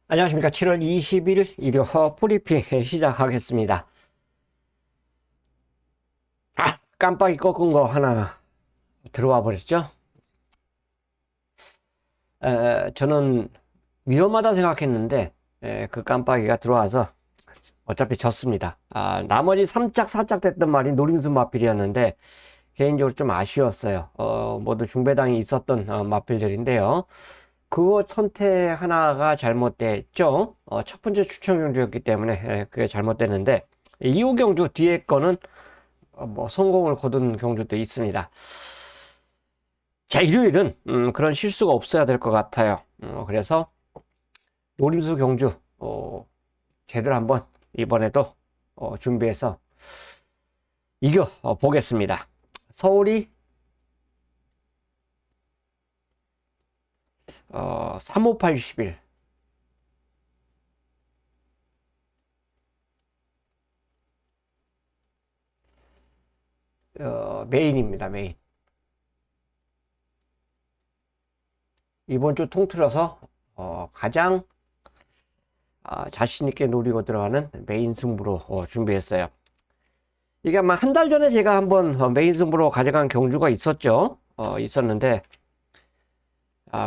안녕하십니까. 7월 20일 일요 프리핑 시작하겠습니다. 깜빡이 꺾은 거 하나 들어와 버렸죠. 저는 위험하다 생각했는데 그 깜빡이가 들어와서 어차피 졌습니다. 나머지 3짝 4짝 됐던 말이 노림수 마필이었는데 개인적으로 좀 아쉬웠어요. 모두 중배당이 있었던 마필들인데요. 그거 선택 하나가 잘못됐죠. 첫 번째 추천 경주였기 때문에 그게 잘못됐는데, 2호 경주 뒤에 거는 뭐 성공을 거둔 경주도 있습니다. 자, 일요일은 그런 실수가 없어야 될 것 같아요. 그래서 노림수 경주 제대로 한번 이번에도 준비해서 이겨 보겠습니다. 서울이 35811 메인입니다. 메인. 이번 주 통틀어서 가장 자신 있게 노리고 들어가는 메인 승부로 준비했어요. 이게 아마 한 달 전에 제가 한번 메인 승부로 가져간 경주가 있었죠. 있었는데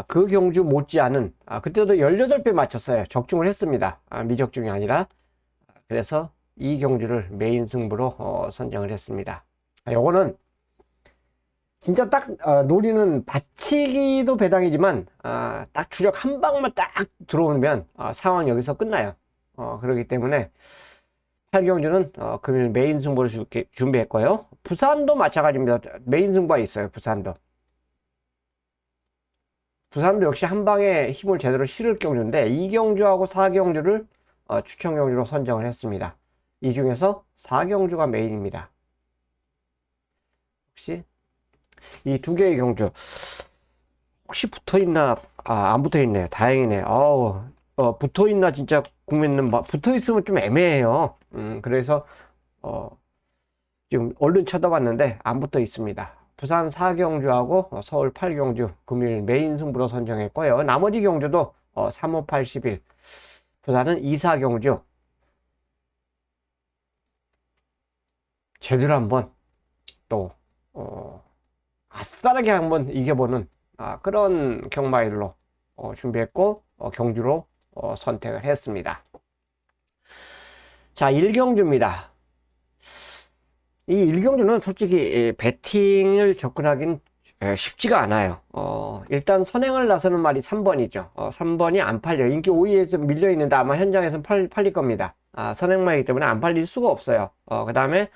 그 경주 못지않은 그때도 18배 맞췄어요. 적중을 했습니다. 미적중이 아니라. 그래서 이 경주를 메인 승부로 선정을 했습니다. 요거는 진짜 딱 노리는 받치기도 배당이지만 딱 주력 한 방만 딱 들어오면 상황 여기서 끝나요. 그렇기 때문에 8경주는 금일 메인 승부를 준비했고요. 부산도 마찬가지입니다. 메인 승부가 있어요. 부산도 역시 한 방에 힘을 제대로 실을 경주인데 2경주하고 4경주를 추천 경주로 선정을 했습니다. 이 중에서 4경주가 메인입니다. 혹시 이 두 개의 경주 혹시 붙어있나? 안 붙어있네요. 다행이네. 붙어있나 진짜 국민은 붙어있으면 좀 애매해요. 그래서 지금 얼른 쳐다봤는데 안 붙어있습니다. 부산 4경주하고 서울 8경주 금일 메인 승부로 선정했고요. 나머지 경주도 3, 5, 8, 11 부산은 2, 4경주 제대로 한번 또 아싸하게 한번 이겨보는 그런 경마일로 준비했고 경주로 선택을 했습니다. 자, 1경주입니다. 이 1경주는 솔직히 배팅을 접근하긴 쉽지가 않아요. 일단 선행을 나서는 말이 3번이죠. 3번이 안 팔려요. 인기 5위에서 밀려있는데 아마 현장에서는 팔릴 겁니다. 선행마이기 때문에 안 팔릴 수가 없어요. 그 다음에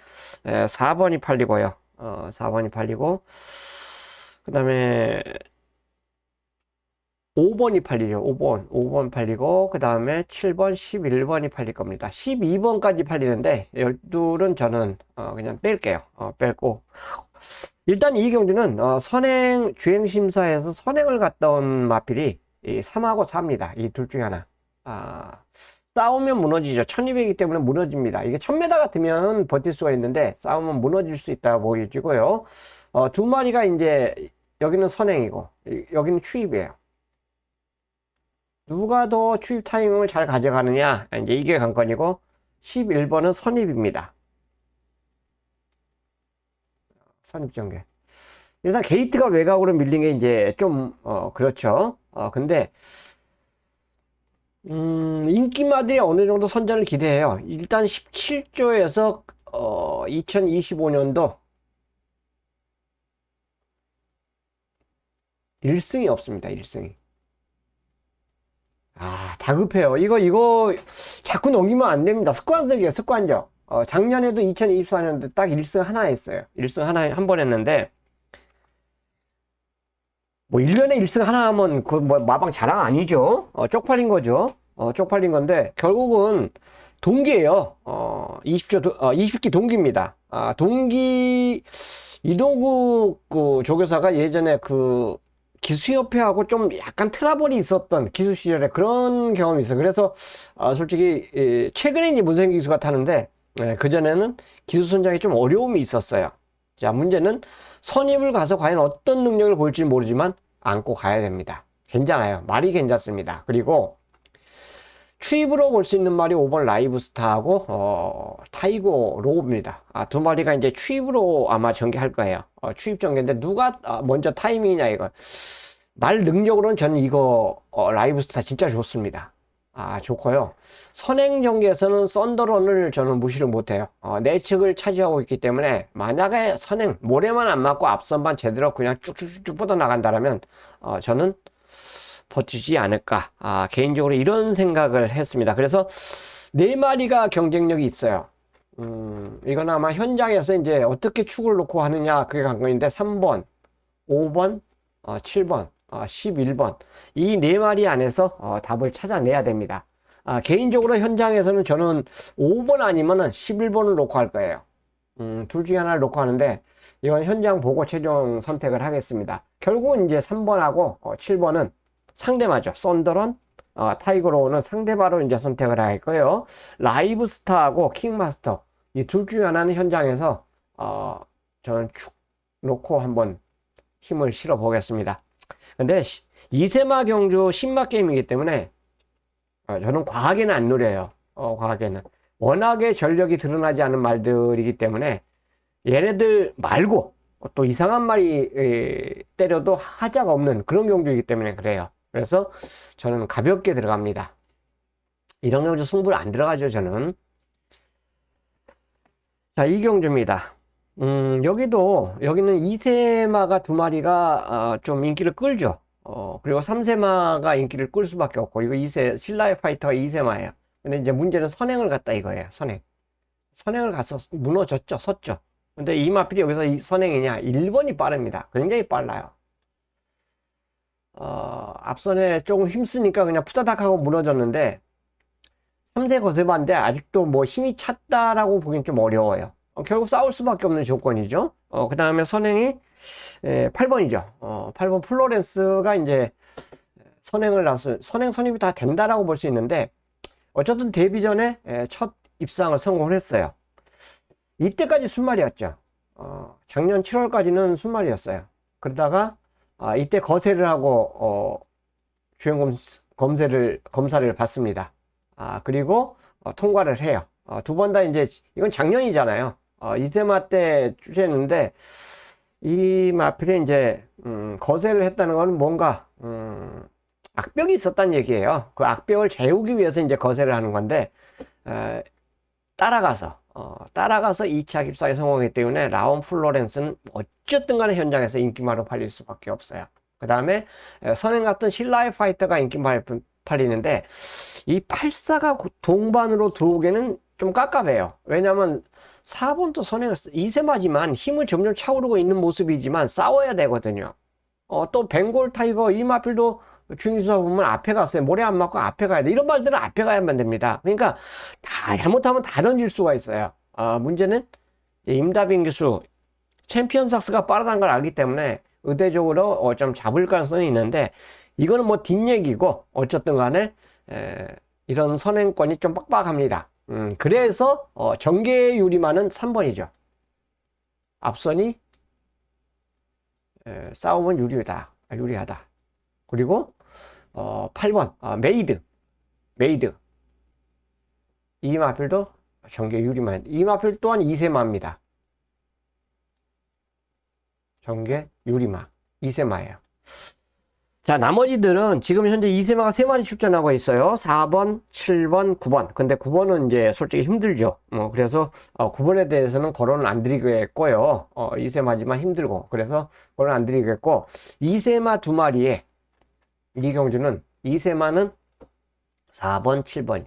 4번이 팔리고요. 4번이 팔리고, 그 다음에 5번이 팔리죠. 5번 팔리고, 그 다음에 7번, 11번이 팔릴 겁니다. 12번까지 팔리는데, 12는 저는 그냥 뺄게요. 빼고. 일단 이 경주는 선행, 주행심사에서 선행을 갔다 온 마필이 이 3하고 4입니다. 이 둘 중에 하나. 싸우면 무너지죠. 1200이기 때문에 무너집니다. 이게 1000m 같으면 버틸 수가 있는데 싸우면 무너질 수 있다고 보여지고요. 두 마리가 이제 여기는 선행이고 여기는 추입이에요. 누가 더 추입 타이밍을 잘 가져가느냐, 이제 이게 관건이고 11번은 선입입니다. 선입전개. 일단 게이트가 외곽으로 밀린 게 이제 좀 그렇죠. 근데 인기마들이 어느 정도 선전을 기대해요. 일단 17조에서 2025년도 1승이 없습니다. 1승이. 다급해요. 이거 자꾸 넘기면 안 됩니다. 습관적이에요. 습관적. 작년에도 2024년도 딱 1승 하나 했어요. 1승 하나 한 번 했는데 뭐 1년에 1승 하나 하면 그 뭐 마방 자랑 아니죠. 쪽팔린 거죠. 쪽팔린 건데 결국은 동기예요. 20기 동기입니다. 동기 이동국 그 조교사가 예전에 그 기수협회하고 좀 약간 트러블이 있었던 기수 시절에 그런 경험이 있어요. 그래서 솔직히 최근에 이제 문세영 기수가 타는데 그전에는 기수 선정에 좀 어려움이 있었어요. 자, 문제는 선입을 가서 과연 어떤 능력을 보일지 모르지만 안고 가야 됩니다. 괜찮아요. 말이 괜찮습니다. 그리고 추입으로 볼 수 있는 말이 5번 라이브스타하고 타이거 로우입니다. 두 마리가 이제 추입으로 아마 전개할 거예요. 추입 전개인데 누가 먼저 타이밍이냐 이거. 말 능력으로는 저는 이거 라이브스타 진짜 좋습니다. 좋고요. 선행 전개에서는 썬더런을 저는 무시를 못해요. 내측을 차지하고 있기 때문에 만약에 선행 모래만 안 맞고 앞선만 제대로 그냥 쭉쭉쭉 뻗어 나간다면 저는 버티지 않을까. 개인적으로 이런 생각을 했습니다. 그래서 네 마리가 경쟁력이 있어요. 이건 아마 현장에서 이제 어떻게 축을 놓고 하느냐 그게 관건인데 3번, 5번, 7번, 11번 이 네 마리 안에서 답을 찾아내야 됩니다. 개인적으로 현장에서는 저는 5번 아니면은 11번을 놓고 할 거예요. 둘 중에 하나를 놓고 하는데 이건 현장 보고 최종 선택을 하겠습니다. 결국 이제 3번하고 7번은 상대마죠. 썬더런, 타이거로우는 상대바로 이제 선택을 할 거예요. 라이브스타하고 킹마스터 이 둘 중에 하나는 현장에서 저는 축 놓고 한번 힘을 실어 보겠습니다. 근데 이세마 경주 신마 게임이기 때문에 저는 과하게는 안 노려요. 과하게는 워낙에 전력이 드러나지 않은 말들이기 때문에 얘네들 말고 또 이상한 말이 때려도 하자가 없는 그런 경주이기 때문에 그래요. 그래서 저는 가볍게 들어갑니다. 이런 경주 승부를 안 들어가죠, 저는. 자, 이 경주입니다. 여기는 2세마가 두 마리가 좀 인기를 끌죠. 그리고 3세마가 인기를 끌 수밖에 없고, 이거 2세, 신라의 파이터가 2세마예요. 근데 이제 문제는 선행을 갔다 이거예요, 선행. 선행을 가서 무너졌죠, 섰죠. 근데 이 마필이 여기서 이 선행이냐? 1번이 빠릅니다. 굉장히 빨라요. 앞선에 조금 힘쓰니까 그냥 푸다닥 하고 무너졌는데 3세 거세반데 아직도 뭐 힘이 찼다라고 보긴 좀 어려워요. 결국 싸울 수밖에 없는 조건이죠. 그 다음에 선행이 8번이죠. 8번 플로렌스가 이제 선행 선입이 다 된다라고 볼 수 있는데 어쨌든 데뷔 전에 첫 입상을 성공을 했어요. 이때까지 순말이었죠. 작년 7월까지는 순말이었어요. 그러다가 이때 거세를 하고 주행 검사를 받습니다. 그리고 통과를 해요. 두 번 다 이제 이건 작년이잖아요. 이세마 때 주제했는데 이 마필에 이제 거세를 했다는 건 뭔가 악벽이 있었다는 얘기예요. 그 악벽을 재우기 위해서 이제 거세를 하는 건데 따라가서 2차 깁사에 성공했기 때문에 라온 플로렌스는 어쨌든 간에 현장에서 인기마로 팔릴 수밖에 없어요. 그 다음에 선행 같은 신라의 파이터가 인기마로 팔리는데 이 84가 동반으로 들어오기에는 좀 깝깝해요. 왜냐면 4번도 선행을 2세마지만 힘을 점점 차오르고 있는 모습이지만 싸워야 되거든요. 또 벵골 타이거 이 마필도 중위수사 보면 앞에 갔어요. 모래 안 맞고 앞에 가야 돼. 이런 말들은 앞에 가야만 됩니다. 그러니까 다 잘못하면 다 던질 수가 있어요. 문제는 임다빈 교수 챔피언삭스가 빠르다는 걸 알기 때문에 의대적으로 좀 잡을 가능성이 있는데 이거는 뭐 뒷얘기고 어쨌든 간에 이런 선행권이 좀 빡빡합니다. 그래서 전개 유리만은 3번이죠. 앞선이 싸움은 유리하다. 그리고 8번 메이드 이 마필도 전개 유리만. 이 마필 또한 2세마입니다. 전개 유리마 2세마예요. 자, 나머지들은 지금 현재 2세마가 3마리 출전하고 있어요. 4번, 7번, 9번. 근데 9번은 이제 솔직히 힘들죠. 그래서 9번에 대해서는 거론을 안 드리겠고요. 2세마지만 힘들고. 그래서 거론 안 드리겠고 2세마 두 마리에 이 경주는 2세마는 4번, 7번.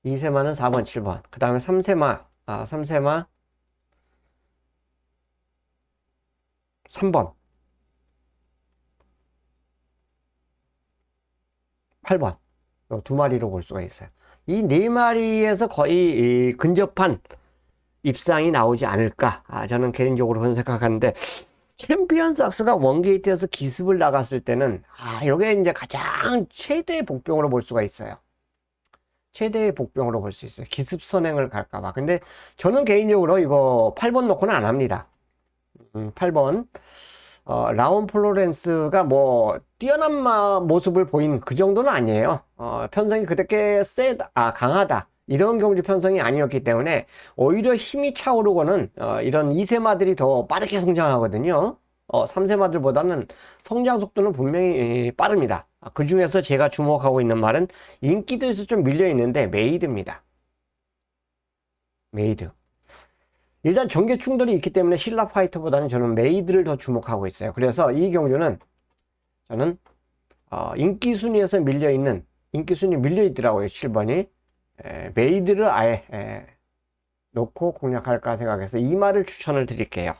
이세마는 4번, 7번. 그 다음에 3세마, 3번, 8번. 두 마리로 볼 수가 있어요. 이 네 마리에서 거의 근접한 입상이 나오지 않을까. 저는 개인적으로 그런 생각하는데, 챔피언삭스가 원게이트에서 기습을 나갔을 때는, 이게 이제 가장 최대의 복병으로 볼 수가 있어요. 최대의 복병으로 볼 수 있어요. 기습 선행을 갈까봐. 근데 저는 개인적으로 이거 8번 놓고는 안 합니다. 8번. 라온 플로렌스가 뭐 뛰어난 모습을 보인 그 정도는 아니에요. 편성이 그렇게 강하다 이런 경주 편성이 아니었기 때문에 오히려 힘이 차오르고는 이런 2세마들이 더 빠르게 성장하거든요. 3세마들보다는 성장 속도는 분명히 빠릅니다. 그 중에서 제가 주목하고 있는 말은 인기도에서 좀 밀려 있는데 메이드입니다. 메이드. 일단 전개 충돌이 있기 때문에 신라 파이터보다는 저는 메이드를 더 주목하고 있어요. 그래서 이 경주는 저는 인기 순위에서 인기 순위 밀려 있더라고요. 7번이 메이드를 아예 놓고 공략할까 생각해서 이 말을 추천을 드릴게요.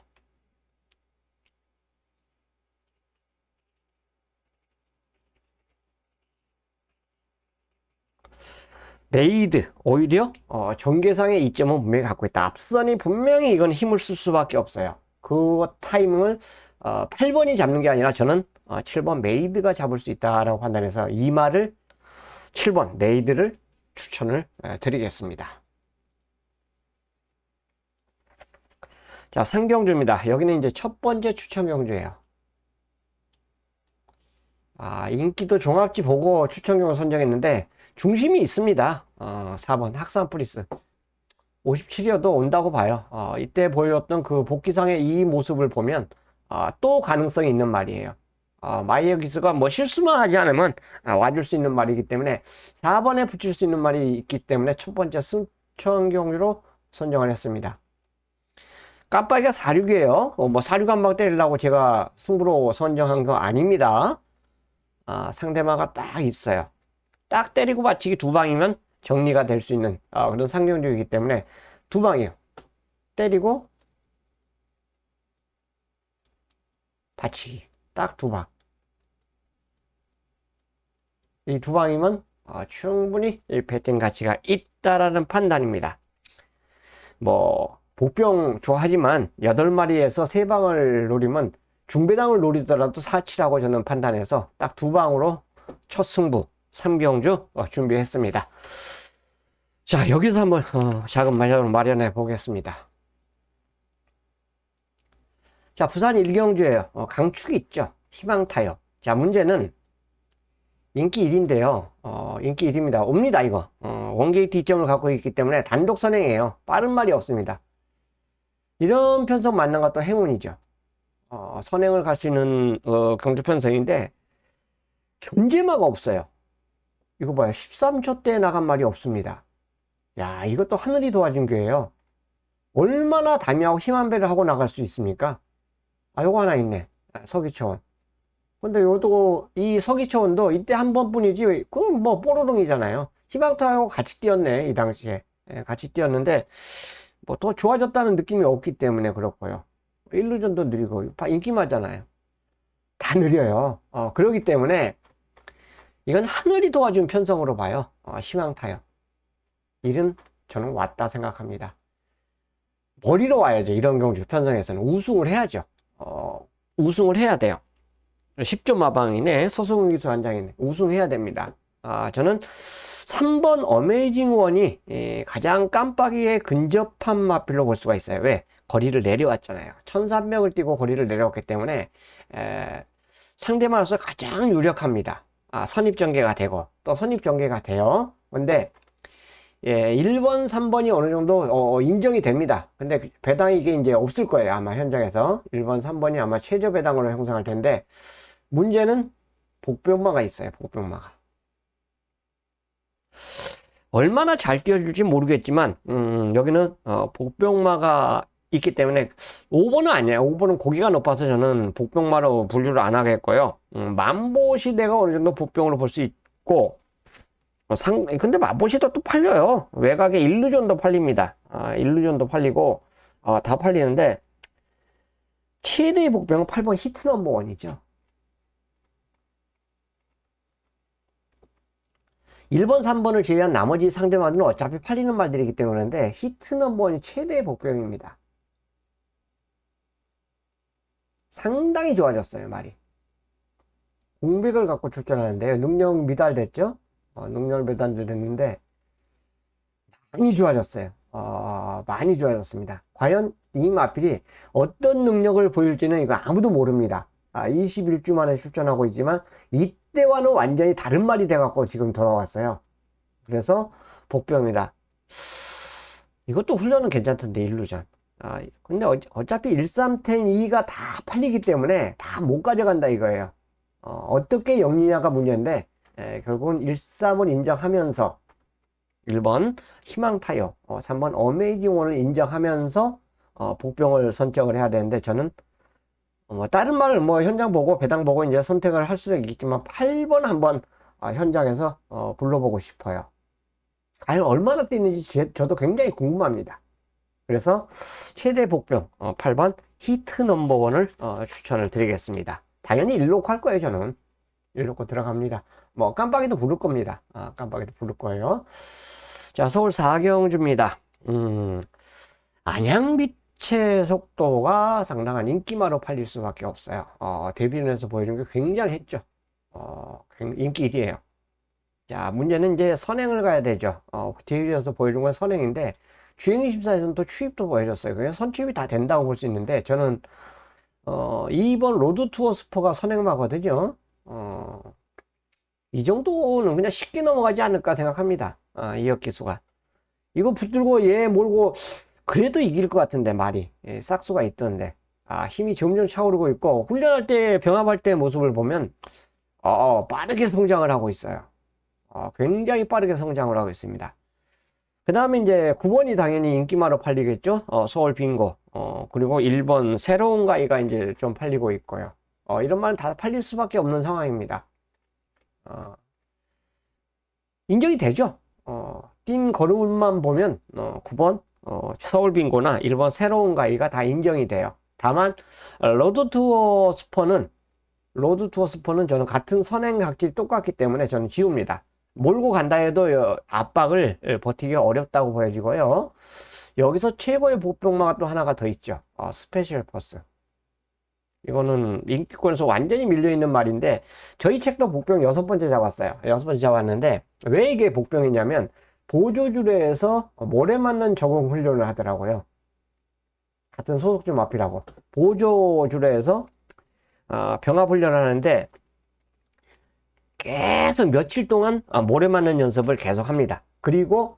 메이드 오히려 전개상의 이점은 분명히 갖고 있다. 앞선이 분명히 이건 힘을 쓸 수밖에 없어요. 그 타이밍을 8번이 잡는 게 아니라 저는 7번 메이드가 잡을 수 있다라고 판단해서 이 말을 7번 메이드를 추천을 드리겠습니다. 자, 상경주입니다. 여기는 이제 첫 번째 추천 경주예요. 인기도 종합지 보고 추천 경주 선정했는데 중심이 있습니다. 4번 학산 프리스 57이어도 온다고 봐요. 이때 보였던 그 복귀상의 이 모습을 보면 또 가능성이 있는 말이에요. 마이어 기스가 뭐 실수만 하지 않으면 와줄 수 있는 말이기 때문에 4번에 붙일 수 있는 말이 있기 때문에 첫 번째 순천 경주로 선정을 했습니다. 깜빡이가 46이에요. 뭐 46 한 방 때리려고 제가 승부로 선정한 거 아닙니다. 상대마가 딱 있어요. 딱 때리고 받치기 2방이면 정리가 될 수 있는 그런 상경주이기 때문에 2방이에요. 때리고 받치기 딱 2방. 이 2방이면 충분히 1패된 가치가 있다라는 판단입니다. 뭐 복병 좋아하지만 8마리에서 3방을 노리면 중배당을 노리더라도 4치라고 저는 판단해서 딱 2방으로 첫 승부 3경주 준비했습니다. 자, 여기서 한번 작은 마련을 마련해 보겠습니다. 자, 부산 1경주에요. 강축이 있죠. 희망타요. 자, 문제는 인기 1인데요. 인기 1입니다. 옵니다, 이거. 원게이트 2점을 갖고 있기 때문에 단독 선행이에요. 빠른 말이 없습니다. 이런 편성 만난 것도 행운이죠. 선행을 갈 수 있는 경주 편성인데 견제마가 없어요. 이거 봐요. 13초 때 나간 말이 없습니다. 야, 이것도 하늘이 도와준 거예요. 얼마나 다미하고 힘한 배를 하고 나갈 수 있습니까? 요거 하나 있네. 서기초원. 근데 이 서기초원도 이때 한 번뿐이지, 그건 뭐 뽀로롱이잖아요. 희망타하고 같이 뛰었네, 이 당시에. 같이 뛰었는데, 뭐 더 좋아졌다는 느낌이 없기 때문에 그렇고요. 일루전도 느리고, 인기마잖아요. 다 느려요. 그러기 때문에, 이건 하늘이 도와준 편성으로 봐요. 희망타요. 일은 저는 왔다 생각합니다. 머리로 와야죠. 이런 경주 편성에서는 우승을 해야죠. 우승을 해야 돼요. 10점 마방이네. 서승훈 기수 한장이네. 우승해야 됩니다. 저는 3번 어메이징 원이 가장 깜빡이에 근접한 마필로 볼 수가 있어요. 왜? 거리를 내려왔잖아요. 1300을 뛰고 거리를 내려왔기 때문에 상대방으로서 가장 유력합니다. 선입전개가 되고 또 선입전개가 돼요. 근데 1번, 3번이 어느 정도 인정이 됩니다. 근데 배당이 이게 이제 없을 거예요. 아마 현장에서 1번, 3번이 아마 최저 배당으로 형성할 텐데 문제는 복병마가 있어요. 복병마가 얼마나 잘 뛰어줄지 모르겠지만 여기는 복병마가 있기 때문에 5번은 아니에요. 5번은 고기가 높아서 저는 복병마로 분류를 안 하겠고요. 만보시대가 어느 정도 복병으로 볼 수 있고 근데 만보시도 또 팔려요. 외곽에 일루전도 팔립니다. 일루전도 팔리고 다 팔리는데 최대의 복병은 8번 히트 넘버 원이죠. 1번, 3번을 제외한 나머지 상대마들은 어차피 팔리는 말들이기 때문에 히트 넘버 원이 최대의 복병입니다. 상당히 좋아졌어요, 말이. 공백을 갖고 출전하는데요. 능력 미달됐죠? 능력 미달됐는데 많이 좋아졌어요. 많이 좋아졌습니다. 과연 이 마필이 어떤 능력을 보일지는 이거 아무도 모릅니다. 21주 만에 출전하고 있지만 이때와는 완전히 다른 말이 돼갖고 지금 돌아왔어요. 그래서 복병이다. 이것도 훈련은 괜찮던데, 일루전. 근데 어차피 1310-2가 다 팔리기 때문에 다 못 가져간다 이거예요. 어떻게 영리냐가 문제인데, 결국은 13을 인정하면서 1번 희망타요, 3번 어메이징1을 인정하면서 복병을 선정을 해야 되는데, 저는 다른 말을 현장 보고 배당 보고 이제 선택을 할 수도 있겠지만 8번 한번 현장에서 불러보고 싶어요. 과연 얼마나 뛰는지 저도 굉장히 궁금합니다. 그래서 최대 복병 8번 히트 넘버 1을 추천을 드리겠습니다. 당연히 1로코 할 거예요. 저는 1로코 들어갑니다. 깜빡이도 부를 겁니다. 깜빡이도 부를 거예요. 자, 서울 4경주입니다. 안양빛의 속도가 상당한 인기마로 팔릴 수밖에 없어요. 데뷔전에서 보여준 게 굉장했죠. 인기 1위에요. 자, 문제는 이제 선행을 가야 되죠. 데뷔전에서 보여준 건 선행인데, 주행심사에서는 또 추입도 보여줬어요. 그냥 선취입이 다 된다고 볼 수 있는데, 저는 2번 로드투어 스포가 선행마거든요. 이 정도는 그냥 쉽게 넘어가지 않을까 생각합니다. 이혁기수가. 이거 붙들고 얘 몰고 그래도 이길 것 같은데, 말이. 싹수가 있던데. 힘이 점점 차오르고 있고, 훈련할 때, 병합할 때 모습을 보면, 빠르게 성장을 하고 있어요. 굉장히 빠르게 성장을 하고 있습니다. 그 다음에 이제 9번이 당연히 인기마로 팔리겠죠. 서울 빙고. 그리고 1번 새로운 가이가 이제 좀 팔리고 있고요. 이런 말은 다 팔릴 수밖에 없는 상황입니다. 인정이 되죠. 뛴 걸음만 보면 9번 서울 빙고나 1번 새로운 가이가 다 인정이 돼요. 다만 로드투어 스포는 저는 같은 선행 각질이 똑같기 때문에 저는 지웁니다. 몰고 간다 해도 압박을 버티기 어렵다고 보여지고요. 여기서 최고의 복병마가 또 하나가 더 있죠. 스페셜 포스. 이거는 인기권에서 완전히 밀려있는 말인데, 저희 책도 복병 6번째 잡았어요. 6번째 잡았는데, 왜 이게 복병이냐면, 보조주례에서 모래 맞는 적응 훈련을 하더라고요. 같은 소속주 마피라고. 보조주례에서 병합 훈련을 하는데, 계속 며칠 동안 모래 맞는 연습을 계속 합니다. 그리고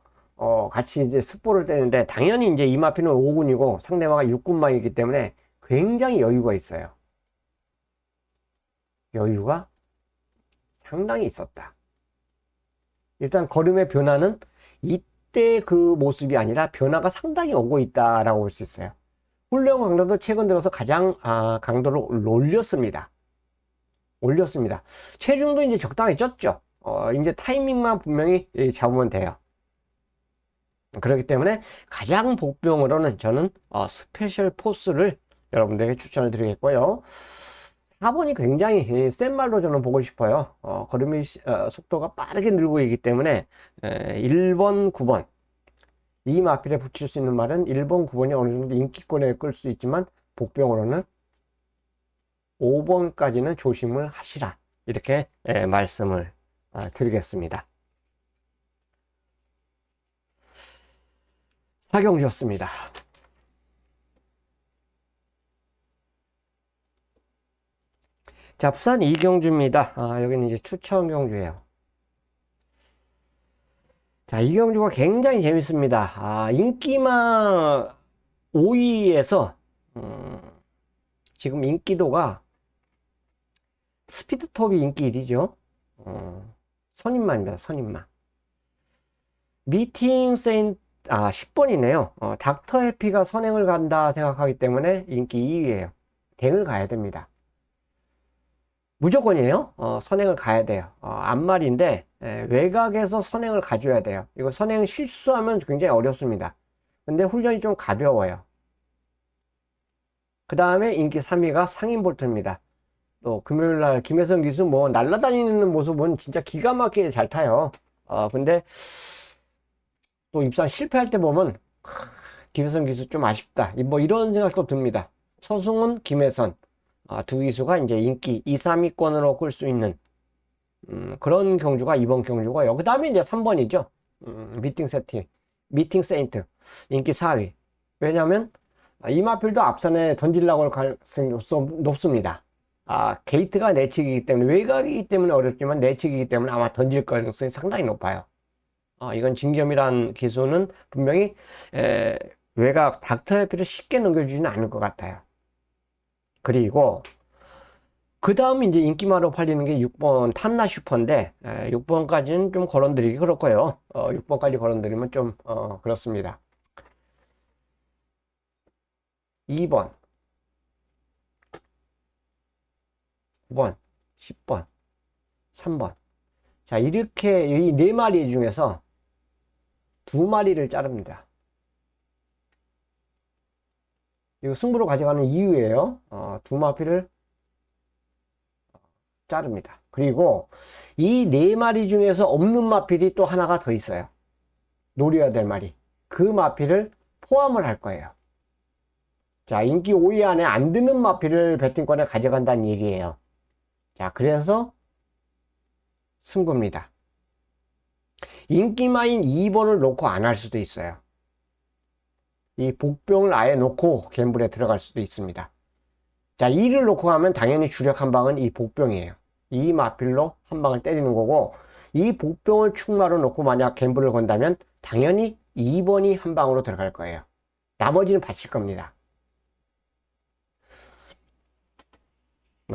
같이 이제 스포를 때리는데, 당연히 이제 이 마피는 5군이고 상대방이 6군망이기 때문에 굉장히 여유가 있어요. 여유가 상당히 있었다. 일단 걸음의 변화는 이때 그 모습이 아니라 변화가 상당히 오고 있다라고 볼 수 있어요. 훈련 강도도 최근 들어서 가장 강도를 올렸습니다. 체중도 이제 적당히 쪘죠. 이제 타이밍만 분명히 잡으면 돼요. 그렇기 때문에 가장 복병으로는 저는 스페셜 포스를 여러분들에게 추천을 드리겠고요. 4번이 굉장히 센 말로 저는 보고 싶어요. 걸음이 속도가 빠르게 늘고 있기 때문에 1번, 9번 이 마필에 붙일 수 있는 말은 1번, 9번이 어느 정도 인기권에 끌 수 있지만 복병으로는 5번까지는 조심을 하시라, 이렇게 말씀을 드리겠습니다. 사경주였습니다. 자, 부산 이경주입니다. 여기는 이제 추천 경주예요. 자, 이 경주가 굉장히 재밌습니다. 인기만 5위에서 지금 인기도가 스피드톱이 인기 1위죠. 선임마입니다. 선임마. 미팅 세인트 10번이네요. 닥터 해피가 선행을 간다 생각하기 때문에 인기 2위예요. 댕을 가야 됩니다. 무조건이에요. 선행을 가야 돼요. 앞말인데 외곽에서 선행을 가줘야 돼요. 이거 선행 실수하면 굉장히 어렵습니다. 근데 훈련이 좀 가벼워요. 그 다음에 인기 3위가 상인볼트입니다. 또 금요일날 김혜성 기수 날아다니는 모습은 진짜 기가 막히게 잘 타요. 근데 또 입상 실패할 때 보면 김혜성 기수 좀 아쉽다, 이런 생각도 듭니다. 서승훈, 김혜선 두 기수가 이제 인기 2, 3위권으로 끌 수 있는 그런 경주가 이번 경주고요. 그 다음에 이제 3번이죠. 미팅 세인트 인기 4위. 왜냐하면 이마필도 앞선에 던지려고 할 가능성이 높습니다. 게이트가 내치기이기 때문에, 외곽이기 때문에 어렵지만 내치기이기 때문에 아마 던질 가능성이 상당히 높아요. 이건 진겸이란 기수는 분명히 외곽 닥터해피를 쉽게 넘겨주지는 않을 것 같아요. 그리고 그 다음 이제 인기마로 팔리는 게 6번 탐나 슈퍼인데, 6번까지는 좀 거론드리기 그렇고요. 6번까지 거론드리면 좀 그렇습니다. 2번, 9번, 10번, 3번. 자, 이렇게 이 네 마리 중에서 두 마리를 자릅니다. 이거 승부로 가져가는 이유예요. 두 마리를 자릅니다. 그리고 이 네 마리 중에서 없는 마필이 또 하나가 더 있어요. 노려야 될 마리. 그 마필을 포함을 할 거예요. 자, 인기 5위 안에 안 드는 마필을 배팅권에 가져간다는 얘기예요. 자, 그래서 승부입니다. 인기마인 2번을 놓고 안 할 수도 있어요. 이 복병을 아예 놓고 갬블에 들어갈 수도 있습니다. 자, 2를 놓고 가면 당연히 주력 한 방은 이 복병이에요. 이 마필로 한 방을 때리는 거고, 이 복병을 축마로 놓고 만약 갬블을 건다면 당연히 2번이 한 방으로 들어갈 거예요. 나머지는 받칠 겁니다.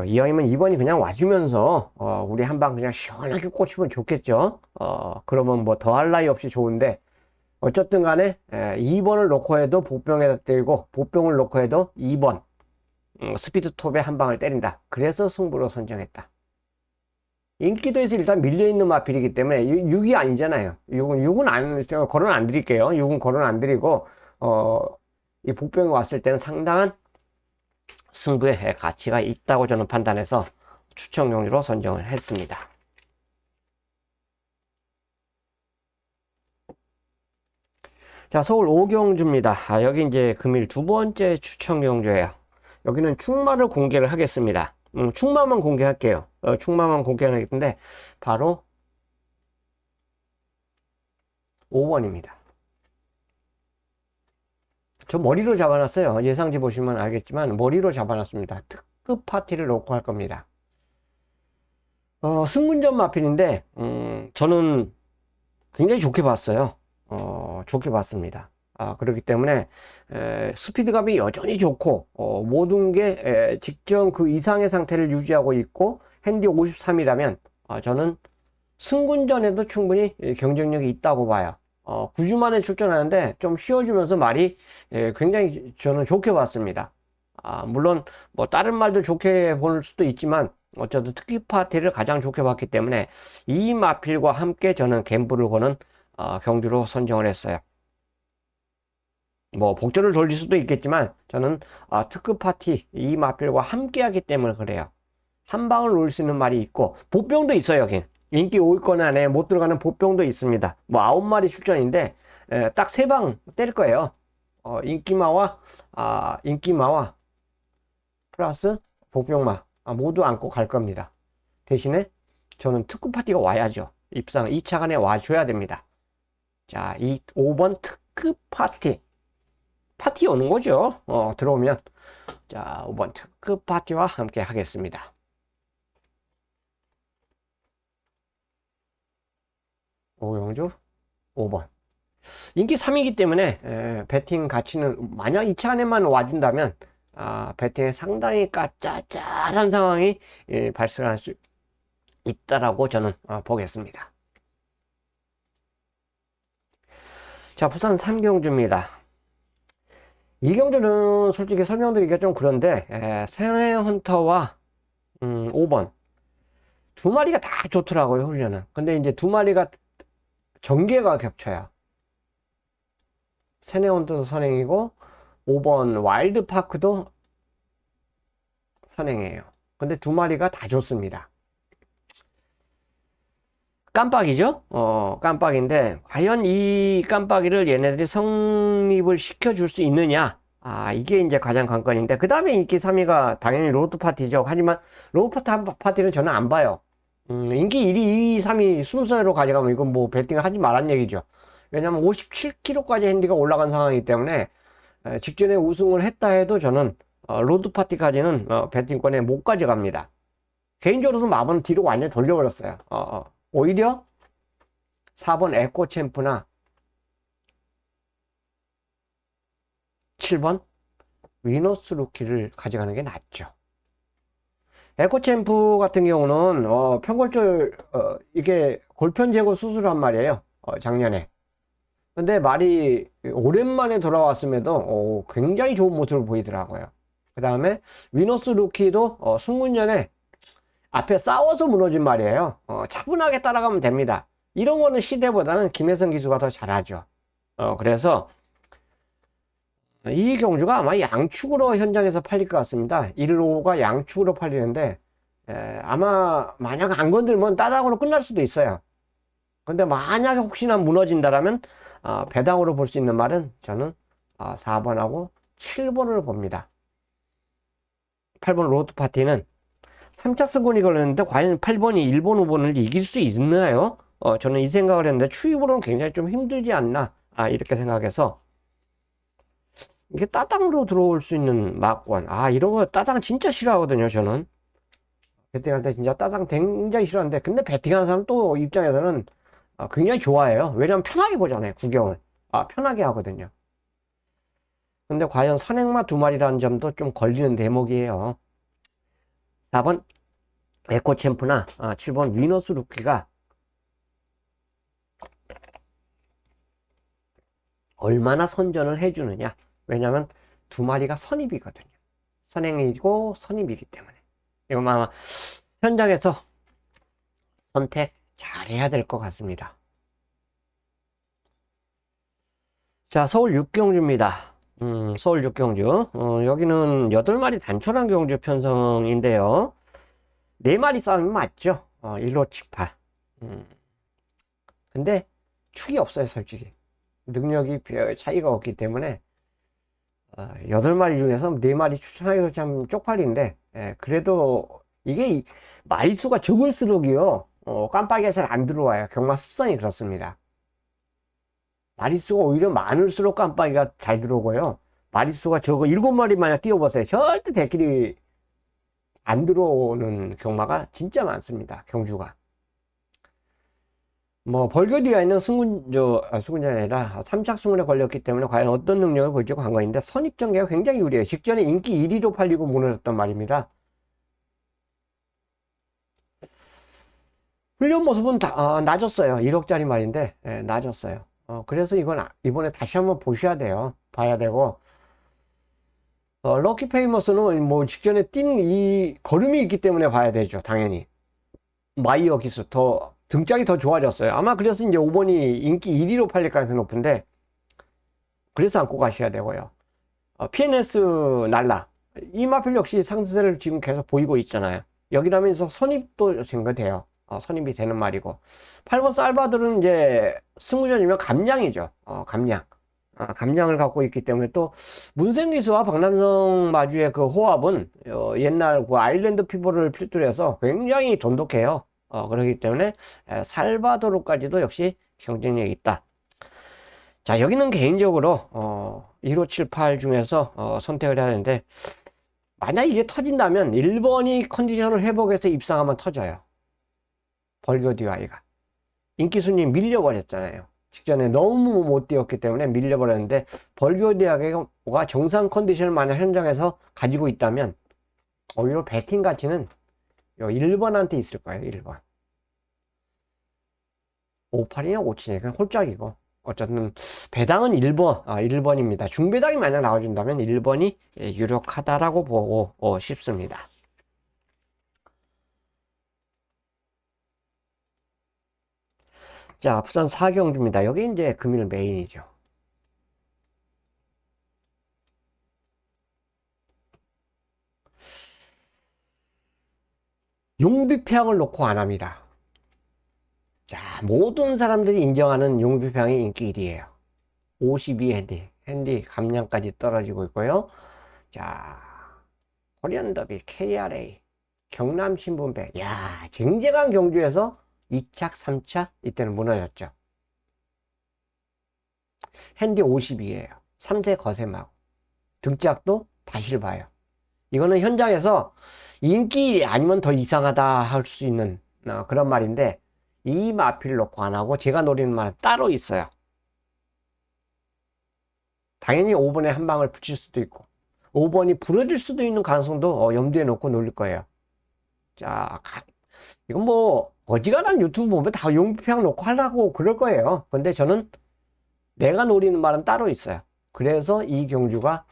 이왕이면 2번이 그냥 와주면서 우리 한 방 그냥 시원하게 꽂히면 좋겠죠. 그러면 뭐 더할 나위 없이 좋은데, 어쨌든 간에 2번을 놓고 해도 복병에다 때리고, 복병을 놓고 해도 2번 스피드 톱에 한 방을 때린다. 그래서 승부로 선정했다. 인기도에서 일단 밀려있는 마필이기 때문에 6이 아니잖아요. 6은 거론 안 드릴게요. 6은 거론 안 드리고, 이 복병이 왔을 때는 상당한 승부의 가치가 있다고 저는 판단해서 추천 경주로 선정을 했습니다. 자, 서울 오경주입니다. 여기 이제 금일 두 번째 추천 경주예요. 여기는 축마를 공개를 하겠습니다. 축마만 공개할게요. 축마만 공개를 하겠는데 바로 5번입니다. 저 머리로 잡아놨어요. 예상지 보시면 알겠지만 머리로 잡아놨습니다. 특급 파티를 놓고 할 겁니다. 승문전 마필인데 저는 굉장히 좋게 봤어요. 좋게 봤습니다. 그렇기 때문에 스피드감이 여전히 좋고 모든 게 직전 그 이상의 상태를 유지하고 있고 핸디 53이라면 저는 승군전에도 충분히 경쟁력이 있다고 봐요. 9주 만에 출전하는데 좀 쉬어주면서 말이 굉장히 저는 좋게 봤습니다. 물론 뭐 다른 말도 좋게 볼 수도 있지만 어쨌든 특기 파티를 가장 좋게 봤기 때문에 이 마필과 함께 저는 갬블을 거는 경주로 선정을 했어요. 뭐 복절을 돌릴 수도 있겠지만 저는 특급 파티 이 마필과 함께 하기 때문에 그래요. 한 방을 놓을 수 있는 말이 있고 보병도 있어요. 여긴 인기 5위권 안에 못 들어가는 보병도 있습니다. 뭐 9마리 출전인데 딱 3방 때릴 거예요. 인기마와 플러스 복병마 모두 안고 갈 겁니다. 대신에 저는 특급 파티가 와야죠. 입상 2차간에 와줘야 됩니다. 자, 이 5번 특급 파티 오는 거죠. 들어오면. 자, 5번 특급 파티와 함께 하겠습니다. 오영주 5번. 인기 3이기 때문에 배팅 가치는 만약 2차 안에만 와준다면 배팅에 상당히 짭짤한 상황이 발생할 수 있다라고 저는 보겠습니다. 자, 부산 3경주입니다. 이 경주는 솔직히 설명드리기가 좀 그런데 세네헌터와 5번 두 마리가 다 좋더라고요. 훈련은. 근데 이제 두 마리가 전개가 겹쳐요. 세네헌터도 선행이고 5번 와일드파크도 선행이에요. 근데 두 마리가 다 좋습니다. 깜빡이죠? 깜빡인데 과연 이 깜빡이를 얘네들이 성립을 시켜줄 수 있느냐? 이게 이제 가장 관건인데 그 다음에 인기 3위가 당연히 로드 파티죠. 하지만 로드 파티는 저는 안 봐요. 인기 1위, 2위, 3위 순서대로 가져가면 이건 뭐 배팅을 하지 말란 얘기죠. 왜냐면 57kg까지 핸디가 올라간 상황이기 때문에 직전에 우승을 했다 해도 저는 로드 파티까지는 배팅권에 못 가져갑니다. 개인적으로도 마법은 뒤로 완전히 돌려버렸어요. 오히려 4번 에코 챔프나 7번 위너스 루키를 가져가는 게 낫죠. 에코 챔프 같은 경우는 편골절 이게 골편 제거 수술한 말이에요. 작년에. 근데 말이 오랜만에 돌아왔음에도 굉장히 좋은 모습을 보이더라고요. 그 다음에 위너스 루키도 승문년에 앞에 싸워서 무너진 말이에요. 차분하게 따라가면 됩니다. 이런 거는 시대보다는 김혜성 기수가 더 잘하죠. 그래서 이 경주가 아마 양축으로 현장에서 팔릴 것 같습니다. 1, 5가 양축으로 팔리는데 아마 만약 안 건들면 따당으로 끝날 수도 있어요. 근데 만약에 혹시나 무너진다라면 배당으로 볼 수 있는 말은 저는 4번하고 7번을 봅니다. 8번 로드 파티는 3차 승권이 걸렸는데 과연 8번이 1번, 5번을 이길 수 있나요? 저는 이 생각을 했는데 추입으로는 굉장히 좀 힘들지 않나 이렇게 생각해서 이게 따당으로 들어올 수 있는 막권. 이런 거 따당 진짜 싫어하거든요, 저는. 배팅할 때 진짜 따당 굉장히 싫어하는데, 근데 배팅하는 사람 또 입장에서는 굉장히 좋아해요. 왜냐면 편하게 보잖아요, 구경을. 편하게 하거든요. 근데 과연 선행마 2마리라는 점도 좀 걸리는 대목이에요. 4번 에코 챔프나 7번 위너스 루키가 얼마나 선전을 해주느냐. 왜냐면 2마리가 선입이거든요. 선행이고 선입이기 때문에. 이건 아마 현장에서 선택 잘 해야 될 것 같습니다. 자, 서울 6경주입니다. 서울 6경주. 여기는 8마리 단촐한 경주 편성인데요. 4마리 싸움이 맞죠? 1, 5, 7, 8. 근데 축이 없어요, 솔직히. 능력이 차이가 없기 때문에 8마리 중에서 4마리 추천하기도 참 쪽팔린데, 그래도 이게 마리수가 적을수록이요, 깜빡이가 잘 안 들어와요. 경마 습성이 그렇습니다. 마리수가 오히려 많을수록 깜빡이가 잘 들어오고요. 마리수가 적어 7마리 만약 띄워보세요. 절대 대길이 안 들어오는 경마가 진짜 많습니다. 경주가. 벌교디가 있는 승군전이 아니라 3착 승군에 걸렸기 때문에 과연 어떤 능력을 보여주고 한 거인데, 선입전개가 굉장히 유리해요. 직전에 인기 1위로 팔리고 무너졌단 말입니다. 훈련 모습은 낮았어요. 1억짜리 말인데, 낮았어요. 그래서 이건 이번에 다시 한번 보셔야 돼요. 봐야 되고, 럭키 페이머스는 뭐 직전에 뛴 이 걸음이 있기 때문에 봐야 되죠. 당연히. 마이어 기수 등짝이 더 좋아졌어요. 아마 그래서 이제 5번이 인기 1위로 팔릴 가능성이 높은데, 그래서 안고 가셔야 되고요. PNS 날라. 이 마필 역시 상승세를 지금 계속 보이고 있잖아요. 여기라면서 선입도 생겨돼요. 선입이 되는 말이고. 8번 살바들은 이제 승무전이면 감량이죠. 감량. 감량을 갖고 있기 때문에, 또 문생기수와 박남성 마주의 그 호합은 옛날 그 아일랜드 피보를 필두로 해서 굉장히 돈독해요. 그렇기 때문에 살바도르까지도 역시 경쟁력이 있다. 자, 여기는 개인적으로 1578 중에서 선택을 해야 하는데, 만약 이게 터진다면 1번이 컨디션을 회복해서 입상하면 터져요. 벌거디아이가 인기 순위 밀려버렸잖아요. 직전에 너무 못 뛰었기 때문에 밀려버렸는데, 벌교대학가 정상 컨디션을 만약 현장에서 가지고 있다면 오히려 배팅 가치는 1번한테 있을 거예요. 1번 58이냐 57이냐 그냥 홀짝이고, 어쨌든 배당은 1번입니다. 중배당이 만약 나와준다면 1번이 유력하다라고 보고 싶습니다. 자, 부산 4경주입니다. 여기 이제 금일 메인이죠. 용비평을 놓고 안 합니다. 자, 모든 사람들이 인정하는 용비평이 인기 1위에요. 52 핸디 감량까지 떨어지고 있고요. 자, 코리안 더비, KRA, 경남 신분배. 야, 쟁쟁한 경주에서 2착, 3차 이때는 무너졌죠. 핸디 52예요. 3세 거셈하고 등짝도 다시를 봐요. 이거는 현장에서 인기 아니면 더 이상하다 할 수 있는 그런 말인데, 이 마필을 놓고 안 하고 제가 노리는 말은 따로 있어요. 당연히 5번에 한 방을 붙일 수도 있고 5번이 부러질 수도 있는 가능성도 염두에 놓고 놀릴 거예요. 자, 이건 뭐 어지간한 유튜브 보면 다 용비평 놓고 하려고 그럴 거예요. 근데 저는 내가 노리는 말은 따로 있어요. 그래서 이 경주가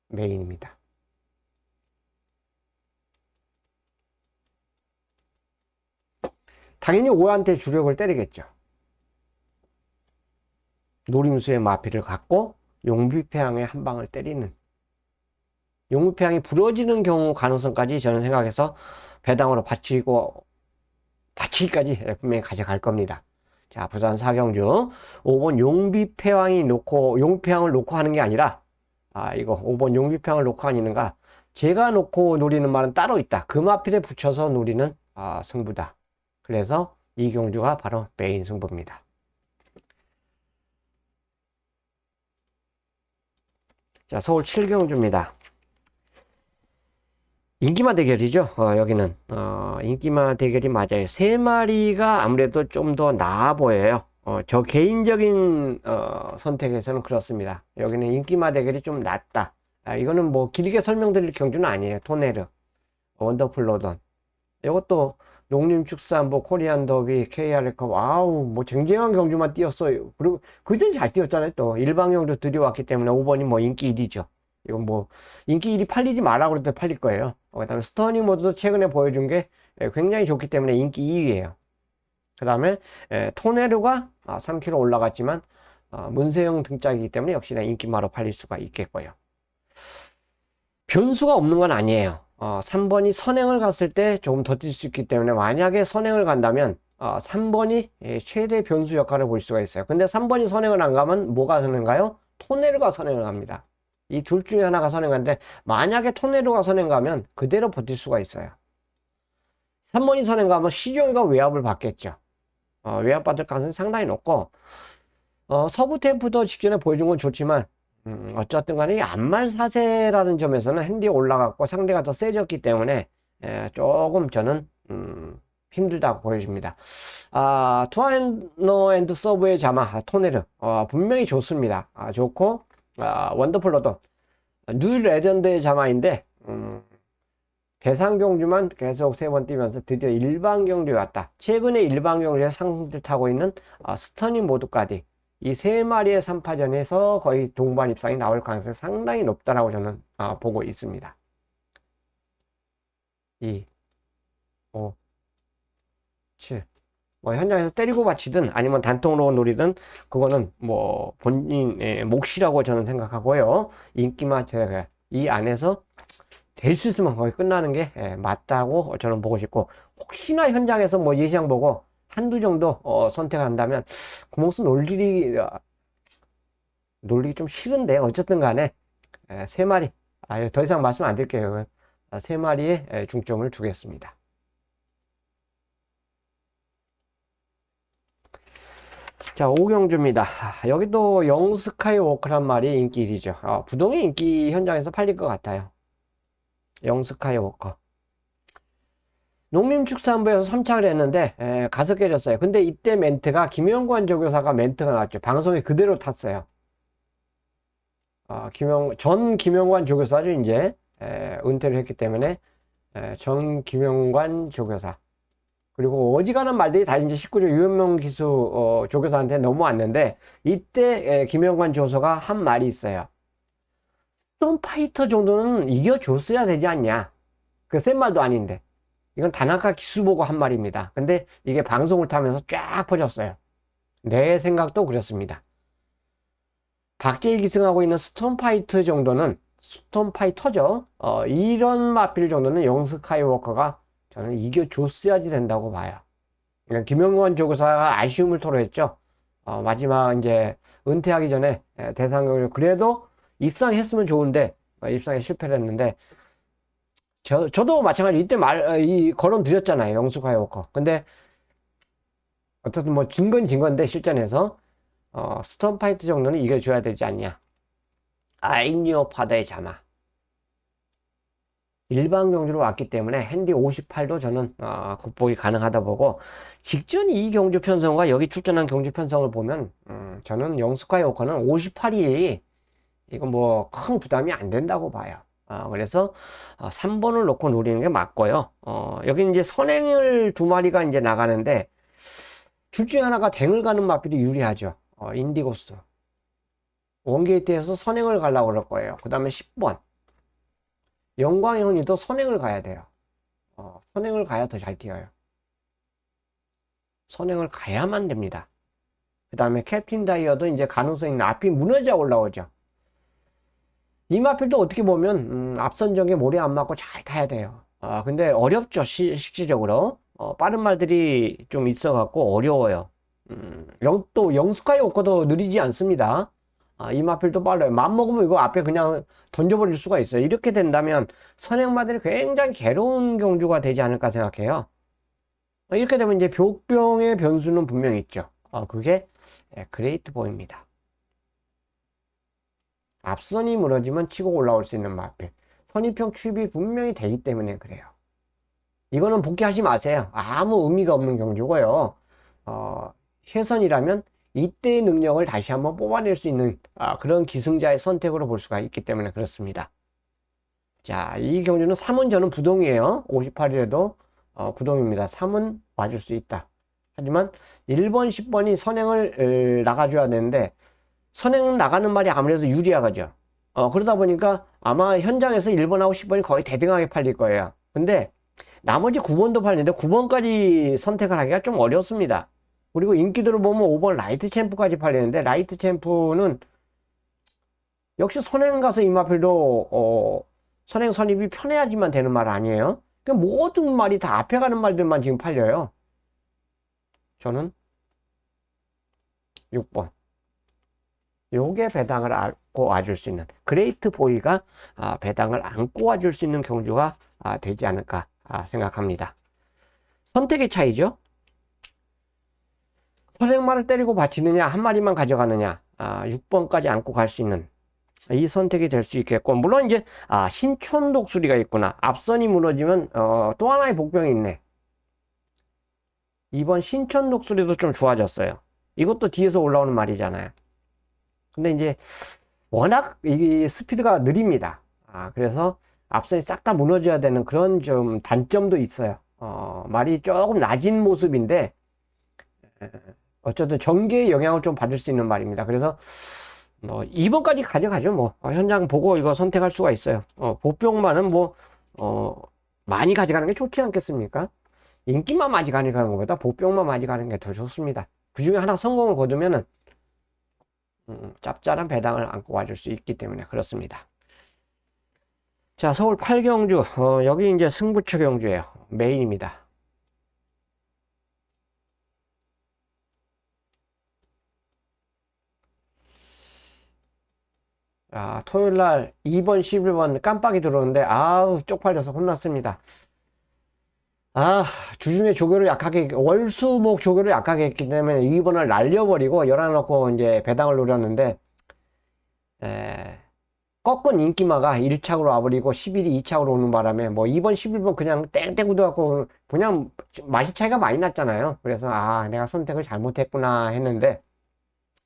메인입니다. 당연히 5한테 주력을 때리겠죠. 노림수의 마피를 갖고 용비패왕의 한 방을 때리는, 용비패왕이 부러지는 경우 가능성까지 저는 생각해서 배당으로 받치기까지 분명히 가져갈 겁니다. 자, 부산 사경주 5번 용비패왕을 놓고 하는 게 아니라, 이거 5번 용비패왕을 놓고 하는가, 제가 놓고 노리는 말은 따로 있다. 그 마필에 붙여서 노리는 승부다. 그래서 이 경주가 바로 메인 승부입니다. 자, 서울 7경주입니다. 인기마 대결이죠. 여기는 인기마 대결이 맞아요. 세 마리가 아무래도 좀 더 나아 보여요. 저 개인적인 선택에서는 그렇습니다. 여기는 인기마 대결이 좀 낫다. 이거는 뭐 길게 설명드릴 경주는 아니에요. 토네르, 원더풀 로던, 이것도 농림축산부, 코리안 더비, KR컵, 아우 뭐 쟁쟁한 경주만 뛰었어요. 그리고 그전 잘 뛰었잖아요. 또 일방경주 들여왔기 때문에 5번이 뭐 인기 1위죠. 이건 뭐 인기 1위 팔리지 마라 그래도 팔릴 거예요. 그다음에 스터닝 모드도 최근에 보여준 게 굉장히 좋기 때문에 인기 2위예요. 그 다음에 토네르가 3kg 올라갔지만 문세영 등짝이기 때문에 역시나 인기마로 팔릴 수가 있겠고요. 변수가 없는 건 아니에요. 3번이 선행을 갔을 때 조금 더 뛸 수 있기 때문에, 만약에 선행을 간다면 3번이 최대 변수 역할을 볼 수가 있어요. 근데 3번이 선행을 안 가면 뭐가 선행가요? 토네르가 선행을 갑니다. 이 둘 중에 하나가 선행하는데, 만약에 토네르가 선행 가면 그대로 버틸 수가 있어요. 3번이 선행 가면 시종이가 외압을 받겠죠. 외압 받을 가능성이 상당히 높고, 서부 템프도 직전에 보여준 건 좋지만 어쨌든 간에 이 안말사세라는 점에서는 핸디 올라갔고 상대가 더 세졌기 때문에 조금 저는 힘들다고 보여집니다. 투아노 앤드 서브의 자마 토네르 분명히 좋습니다. 좋고, 원더풀 로던 뉴 레전드의 자마인데 대상경주만 계속 3번 뛰면서 드디어 일반경주에 왔다. 최근에 일반경주에 상승세를 타고 있는 스터닝 모드까지 이 3마리의 3파전에서 거의 동반 입상이 나올 가능성이 상당히 높다라고 저는 보고 있습니다. 2, 5, 7. 뭐 현장에서 때리고 받치든 아니면 단통으로 노리든 그거는 뭐 본인의 몫이라고 저는 생각하고요. 인기만 제가 이 안에서 될 수 있으면 거의 끝나는 게 맞다고 저는 보고 싶고, 혹시나 현장에서 뭐 예시장 보고 한두 정도 선택한다면 구멍수 놀리기 좀 싫은데, 어쨌든 간에 3마리, 더 이상 말씀 안 드릴게요. 3마리에 중점을 두겠습니다. 자, 5경주입니다. 여기도 영스카이워크란 말이 인기 1위죠. 부동의 인기 현장에서 팔릴 것 같아요. 영스카이워커. 농림축산부에서 선착을 했는데 가서 깨졌어요. 근데 이때 멘트가 김영관 조교사가 멘트가 나왔죠. 방송에 그대로 탔어요. 전 김영관 조교사죠. 이제 은퇴를 했기 때문에 전 김영관 조교사. 그리고 어지간한 말들이 다 이제 19조 유현명 기수 조교사한테 넘어왔는데, 이때 김영관 조교사가 한 말이 있어요. 스톤파이터 정도는 이겨줬어야 되지 않냐. 그 센 말도 아닌데. 이건 다나카 기수 보고 한 말입니다. 근데 이게 방송을 타면서 쫙 퍼졌어요. 내 생각도 그렇습니다. 박재희 기승하고 있는 스톤파이터 정도는, 스톤파이터죠. 이런 마필 정도는 영스카이워커가 저는 이겨줬어야지 된다고 봐요. 그러니까 김영관 조교사가 아쉬움을 토로했죠. 마지막 이제 은퇴하기 전에 대상경주 그래도 입상했으면 좋은데 입상에 실패를 했는데, 저도 마찬가지 이때 거론 드렸잖아요. 영스카이워커. 근데 어쨌든 뭐 진 건데 실전에서 스톤파이트 정도는 이겨줘야 되지 않냐. 아이니오 파더의 자마. 일반 경주로 왔기 때문에 핸디 58도 저는 극복이 가능하다 보고, 직전 이 경주 편성과 여기 출전한 경주 편성을 보면 저는 영스카이 오커는 58이 이거 뭐 큰 부담이 안 된다고 봐요. 그래서 3번을 놓고 노리는 게 맞고요. 여기 이제 선행을 두 마리가 이제 나가는데, 둘 중에 하나가 댕을 가는 마필이 유리하죠. 인디고스 원게이트에서 선행을 가려고 그럴 거예요. 그 다음에 10번 영광현이도 선행을 가야 돼요. 선행을 가야 더 잘 뛰어요. 선행을 가야만 됩니다. 그 다음에 캡틴 다이어도 이제 가능성 있는 앞이 무너져 올라오죠. 이 마필도 어떻게 보면 앞선정에 모래 안 맞고 잘 타야 돼요. 근데 어렵죠. 실질적으로 빠른 말들이 좀 있어 갖고 어려워요. 또 영스카이 오커도 느리지 않습니다. 이 마필도 빨라요. 맘먹으면 이거 앞에 그냥 던져버릴 수가 있어요. 이렇게 된다면 선행마들이 굉장히 괴로운 경주가 되지 않을까 생각해요. 이렇게 되면 이제 벽병의 변수는 분명히 있죠. 그게 그레이트 보입니다. 앞선이 무너지면 치고 올라올 수 있는 마필. 선입형 취입이 분명히 되기 때문에 그래요. 이거는 복귀하지 마세요. 아무 의미가 없는 경주고요. 해선이라면 이때의 능력을 다시 한번 뽑아낼 수 있는 그런 기승자의 선택으로 볼 수가 있기 때문에 그렇습니다. 자, 이 경주는 3은 저는 부동이에요. 58이라도 부동입니다. 3은 맞을 수 있다. 하지만 1번, 10번이 선행을 나가줘야 되는데, 선행 나가는 말이 아무래도 유리하죠. 그러다 보니까 아마 현장에서 1번하고 10번이 거의 대등하게 팔릴 거예요. 근데 나머지 9번도 팔리는데 9번까지 선택을 하기가 좀 어렵습니다. 그리고 인기들을 보면 5번 라이트 챔프까지 팔리는데, 라이트 챔프는 역시 선행 가서 이마필도 선행 선입이 편해야지만 되는 말 아니에요? 그러니까 모든 말이 다 앞에 가는 말들만 지금 팔려요. 저는 6번. 요게 배당을 안고 와줄 수 있는, 그레이트 보이가 배당을 안고 와줄 수 있는 경주가 되지 않을까 생각합니다. 선택의 차이죠. 선행만을 때리고 바치느냐, 한 마리만 가져가느냐, 6번까지 안고 갈 수 있는 이 선택이 될 수 있겠고, 물론 이제 신촌 독수리가 있구나. 앞선이 무너지면 또 하나의 복병이 있네. 이번 신촌 독수리도 좀 좋아졌어요. 이것도 뒤에서 올라오는 말이잖아요. 근데 이제 워낙 이 스피드가 느립니다. 그래서 앞선이 싹 다 무너져야 되는 그런 좀 단점도 있어요. 말이 조금 낮은 모습인데 어쨌든 전개의 영향을 좀 받을 수 있는 말입니다. 그래서 2번까지 가져가죠. 뭐 현장 보고 이거 선택할 수가 있어요. 보병만은 뭐 많이 가져가는 게 좋지 않겠습니까? 인기만 많이 가져가는 것보다 보병만 많이 가는 게 더 좋습니다. 그 중에 하나 성공을 거두면은 짭짤한 배당을 안고 와줄 수 있기 때문에 그렇습니다. 자, 서울 8경주 여기 이제 승부처 경주예요. 메인입니다. 토요일날 2번, 11번 깜빡이 들어오는데 아우 쪽팔려서 혼났습니다. 주중에 조교를 약하게, 월수목 조교를 약하게 했기 때문에 2번을 날려버리고 열어놓고 이제 배당을 노렸는데, 꺾은 인기마가 1착으로 와버리고 11이 2착으로 오는 바람에 뭐 2번, 11번 그냥 땡땡 굳어갖고 그냥 맛이 차이가 많이 났잖아요. 그래서 내가 선택을 잘못했구나 했는데,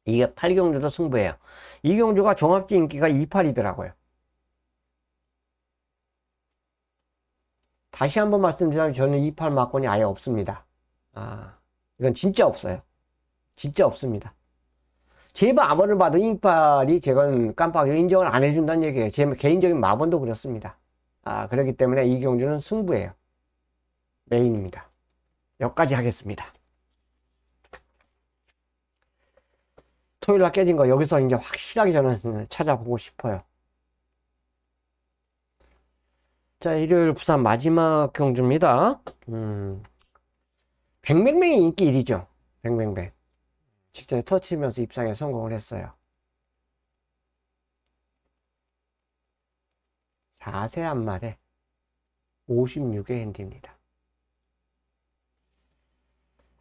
이게 8경주도 승부예요. 이 경주가 종합지 인기가 28이더라고요. 다시 한번 말씀드리자면 저는 28 막권이 아예 없습니다. 이건 진짜 없어요. 진짜 없습니다. 제 마번을 봐도 28이 제건 깜빡이 인정을 안 해준다는 얘기예요. 제 개인적인 마번도 그렇습니다. 그렇기 때문에 이 경주는 승부예요. 메인입니다. 여기까지 하겠습니다. 토요일날 깨진 거 여기서 이제 확실하게 저는 찾아보고 싶어요. 자, 일요일 부산 마지막 경주입니다. 뱅뱅뱅이 인기 1위죠. 뱅뱅뱅. 직전에 터치면서 입상에 성공을 했어요. 자세한 말에 56의 핸디입니다.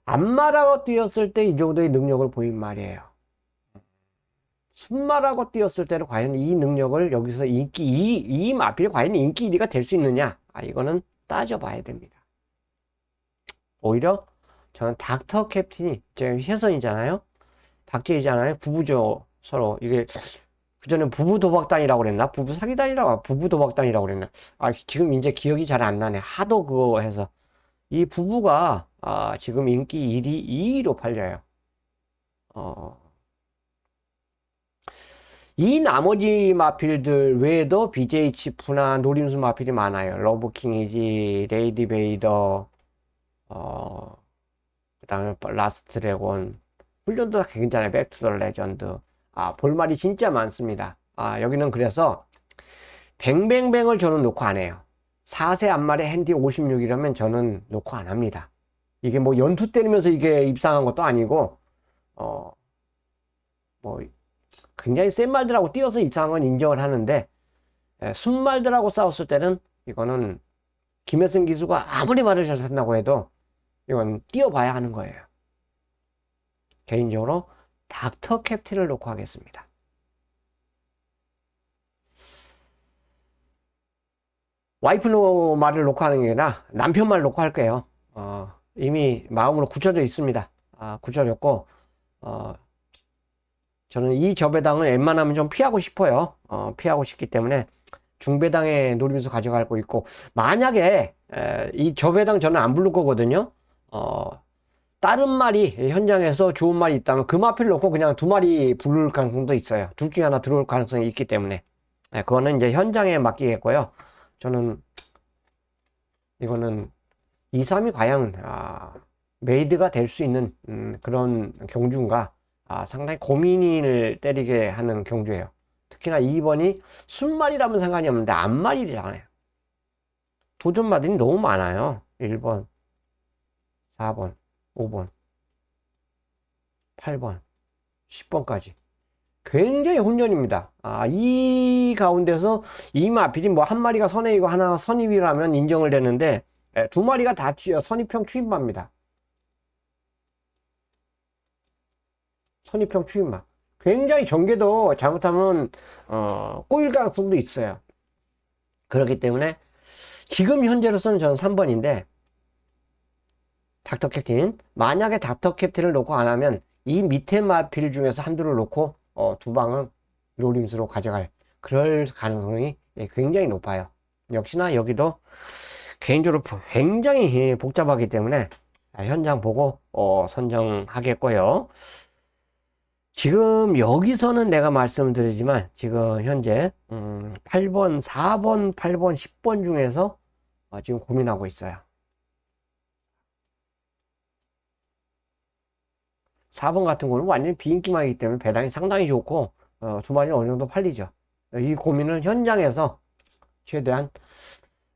안마라고 뛰었을 때 이 정도의 능력을 보인 말이에요. 순말하고 뛰었을 때는 과연 이 능력을 여기서 이 마필이 과연 인기 1위가 될 수 있느냐? 이거는 따져봐야 됩니다. 오히려 저는 닥터 캡틴이, 제가 혜선이잖아요? 박제이잖아요? 부부죠, 서로. 이게, 그전에 부부 도박단이라고 그랬나? 부부 사기단이라고, 부부 도박단이라고 그랬나? 지금 이제 기억이 잘 안 나네. 하도 그거 해서. 이 부부가, 지금 인기 1위, 2위로 팔려요. 이 나머지 마필들 외에도 BJ 치프나 노림수 마필이 많아요. 러브킹이지, 레이디 베이더, 그 다음에 라스트 드래곤, 훈련도 굉장히 백투 더 레전드. 볼말이 진짜 많습니다. 여기는 그래서 뱅뱅뱅을 저는 놓고 안 해요. 4세 앞말에 핸디 56이라면 저는 놓고 안 합니다. 이게 뭐 연투 때리면서 이게 입상한 것도 아니고, 뭐 굉장히 센 말들하고 뛰어서 입상한 건 인정을 하는데, 순말들하고 싸웠을 때는 이거는 김혜승 기수가 아무리 말을 잘한다고 해도 이건 뛰어봐야 하는 거예요. 개인적으로 닥터 캡틴을 놓고 하겠습니다. 와이프 말을 놓고 하는 게 아니라 남편 말 놓고 할게요. 이미 마음으로 굳혀져 있습니다. 굳혀졌고, 저는 이 저배당을 웬만하면 좀 피하고 싶어요. 피하고 싶기 때문에 중배당에 노리면서 가져가고 있고, 만약에 이 저배당 저는 안 부를 거거든요. 다른 말이 현장에서 좋은 말이 있다면 그 마필 놓고 그냥 두 마리 부를 가능성도 있어요. 둘 중에 하나 들어올 가능성이 있기 때문에. 그거는 이제 현장에 맡기겠고요. 저는 이거는 2, 3이 과연 메이드가 될 수 있는 그런 경주인가, 상당히 고민을 때리게 하는 경주예요. 특히나 2번이 순말이라면 상관이 없는데 앞말이잖아요. 도전마들이 너무 많아요. 1번, 4번, 5번, 8번, 10번까지. 굉장히 혼전입니다. 이 가운데서 이 마필이 뭐 한 마리가 선행이고 하나 선입이라면 인정을 되는데, 두 마리가 다 선입형 추임마입니다. 선입형 추임마. 굉장히 전개도 잘못하면 꼬일 가능성도 있어요. 그렇기 때문에 지금 현재로서는 저는 3번인데, 닥터 캡틴, 만약에 닥터 캡틴을 놓고 안 하면 이 밑에 마필 중에서 한두를 놓고 두 방을 노림수로 가져갈 그럴 가능성이 굉장히 높아요. 역시나 여기도 개인적으로 굉장히 복잡하기 때문에 현장 보고 선정하겠고요. 지금 여기서는 내가 말씀드리지만 지금 현재 8번, 4번, 8번, 10번 중에서 지금 고민하고 있어요. 4번 같은 경우는 완전히 비인기만이기 때문에 배당이 상당히 좋고 두 마리는 어느 정도 팔리죠. 이 고민을 현장에서 최대한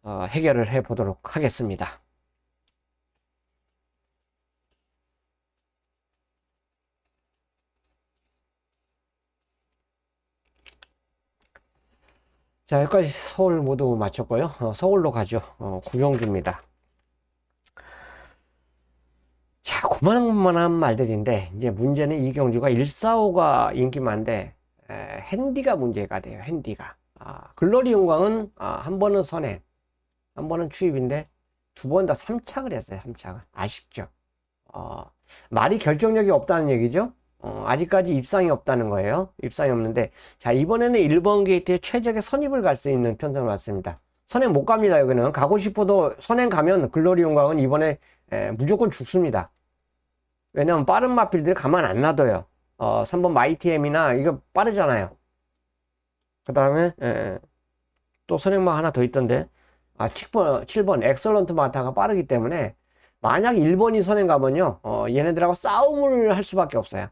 해결을 해 보도록 하겠습니다. 자, 여기까지 서울 모두 마쳤고요. 서울로 가죠. 구경주입니다. 자, 그만한 말들인데, 이제 문제는 이 경주가 145가 인기 많은데, 핸디가 문제가 돼요, 핸디가. 글로리 영광은, 한 번은 선행, 한 번은 추입인데, 두 번 다 3착을 했어요, 3착을. 아쉽죠. 말이 결정력이 없다는 얘기죠. 아직까지 입상이 없다는 거예요. 입상이 없는데, 자, 이번에는 1번 게이트에 최적의 선입을 갈 수 있는 편성을 왔습니다. 선행 못 갑니다, 여기는. 가고 싶어도 선행 가면 글로리 영광은 이번에 무조건 죽습니다. 왜냐면 빠른 마필들이 가만 안 놔둬요. 3번 마이티엠이나 이거 빠르잖아요. 그 다음에 또 선행마 하나 더 있던데 7번 엑설런트 마타가 빠르기 때문에 만약 1번이 선행 가면요 얘네들하고 싸움을 할 수밖에 없어요.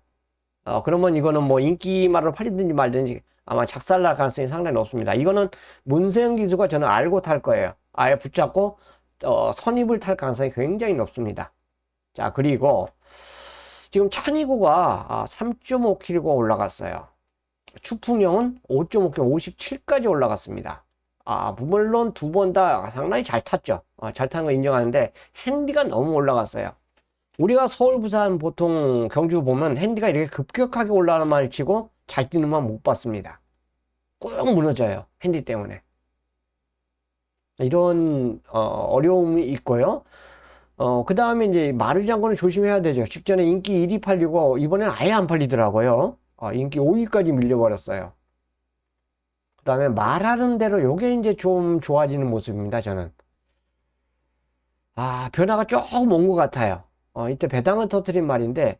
그러면 이거는 뭐 인기말로 팔리든지 말든지 아마 작살날 가능성이 상당히 높습니다. 이거는 문세영 기수가 저는 알고 탈 거예요. 아예 붙잡고 선입을 탈 가능성이 굉장히 높습니다. 자, 그리고 지금 찬이구가 3.5kg가 올라갔어요. 추풍령은 5.5kg, 57까지 올라갔습니다. 물론 두 번 다 상당히 잘 탔죠. 잘 타는 거 인정하는데 핸디가 너무 올라갔어요. 우리가 서울, 부산 보통 경주 보면 핸디가 이렇게 급격하게 올라가는 말을 치고 잘 뛰는 만 못 봤습니다. 꼭 무너져요. 핸디 때문에. 이런 어려움이 있고요. 그 다음에 이제 마르장군을 조심해야 되죠. 직전에 인기 1위 팔리고 이번엔 아예 안 팔리더라고요. 인기 5위까지 밀려버렸어요. 그 다음에 말하는 대로 요게 이제 좀 좋아지는 모습입니다. 저는 변화가 조금 온 것 같아요. 이때 배당을 터뜨린 말인데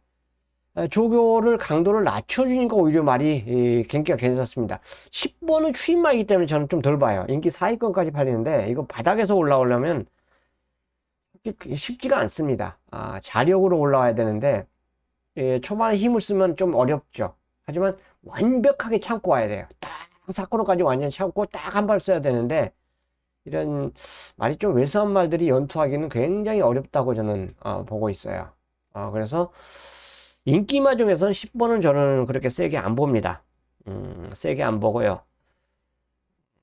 조교를 강도를 낮춰주니까 오히려 말이 경기가 괜찮습니다. 10번은 추임말이기 때문에 저는 좀 덜 봐요. 인기 4위권까지 팔리는데 이거 바닥에서 올라오려면 쉽지가 않습니다. 자력으로 올라와야 되는데 초반에 힘을 쓰면 좀 어렵죠. 하지만 완벽하게 참고 와야 돼요. 딱 사코로까지 완전히 참고 딱 한 발 써야 되는데 이런 말이 좀 왜소한 말들이 연투하기는 굉장히 어렵다고 저는 보고 있어요. 그래서 인기마 중에서는 10번은 저는 그렇게 세게 안 봅니다. 세게 안 보고요.